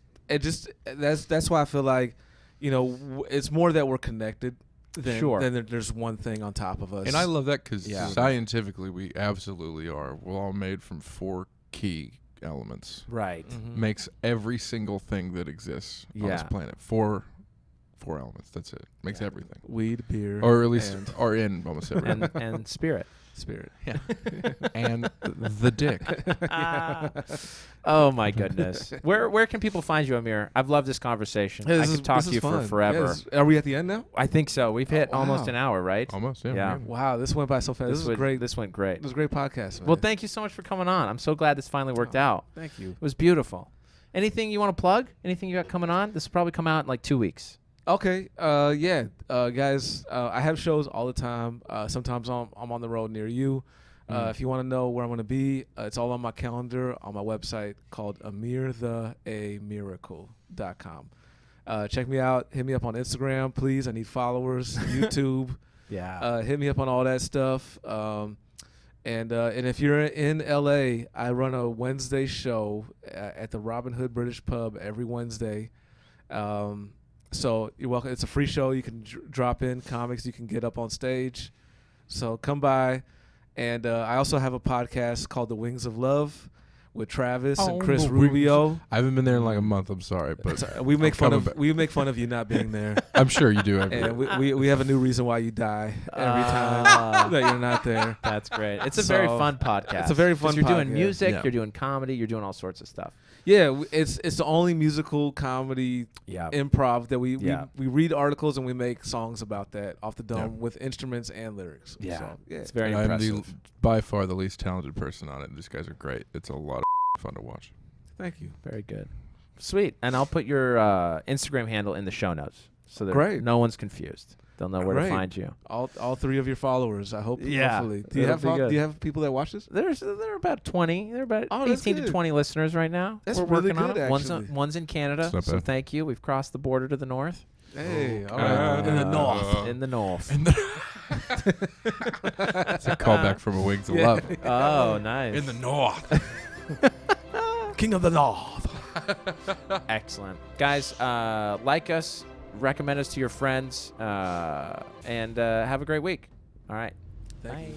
Speaker 3: why I feel like, it's more that we're connected than there's one thing on top of us.
Speaker 4: And I love that because scientifically we absolutely are. We're all made from 4 key elements.
Speaker 2: Right.
Speaker 3: Mm-hmm.
Speaker 4: Makes every single thing that exists on this planet. 4 elements. That's it. Makes everything.
Speaker 3: Weed, beer,
Speaker 4: or at least are in almost everything.
Speaker 2: and spirit.
Speaker 3: Yeah.
Speaker 4: And the dick.
Speaker 2: Oh my goodness. Where can people find you, Amir? I've loved this conversation. I could talk to you for forever.
Speaker 3: Are we at the end now?
Speaker 2: I think so. We've hit almost an hour, right?
Speaker 4: Almost,
Speaker 2: yeah.
Speaker 3: Wow, this went by so fast. This was great.
Speaker 2: This went great.
Speaker 3: It was a great podcast, man.
Speaker 2: Well, thank you so much for coming on. I'm so glad this finally worked out.
Speaker 3: Thank you.
Speaker 2: It was beautiful. Anything you want to plug? Anything you got coming on? This will probably come out in like 2 weeks.
Speaker 3: Okay. Guys, I have shows all the time. Sometimes I'm on the road near you. If you want to know where I'm going to be, it's all on my calendar on my website called Amir the Amiracle.com. Check me out. Hit me up on Instagram, please. I need followers. YouTube. Hit me up on all that stuff. And if you're in LA, I run a Wednesday show at the Robin Hood British Pub every Wednesday. So you're welcome. It's a free show. You can drop in comics. You can get up on stage. So come by. And I also have a podcast called The Wings of Love with Travis and Chris Rubio.
Speaker 4: I haven't been there in like a month. I'm sorry, but
Speaker 3: we make fun of you not being there.
Speaker 4: I'm sure you do.
Speaker 3: And we have a new reason why you die every time that you're not there.
Speaker 2: That's great. It's a very fun podcast.
Speaker 3: It's a very fun.
Speaker 2: You're doing music. You're doing comedy. You're doing all sorts of stuff.
Speaker 3: Yeah, it's the only musical comedy improv that we read articles and we make songs about that off the dome with instruments and lyrics.
Speaker 2: Yeah,
Speaker 3: so,
Speaker 2: it's very impressive.
Speaker 4: I'm by far the least talented person on it. These guys are great. It's a lot of fun to watch.
Speaker 3: Thank you.
Speaker 2: Very good. Sweet. And I'll put your Instagram handle in the show notes so that no one's confused. They'll know where to find you.
Speaker 3: All 3 of your followers, I hope. Hopefully. Do you have people that watch this?
Speaker 2: There are about 20. There are about 18 to 20 listeners right now.
Speaker 3: That's
Speaker 2: We're
Speaker 3: really
Speaker 2: working
Speaker 3: good,
Speaker 2: on it.
Speaker 3: actually.
Speaker 2: One's in Canada, so thank you. We've crossed the border to the north.
Speaker 3: Hey, all right. In the north.
Speaker 2: In the north.
Speaker 4: It's a callback from a Wings of Love.
Speaker 2: Oh, nice.
Speaker 4: In the north.
Speaker 3: King of the North.
Speaker 2: Excellent. Guys, like us, recommend us to your friends, and have a great week. All right.
Speaker 3: Thank you.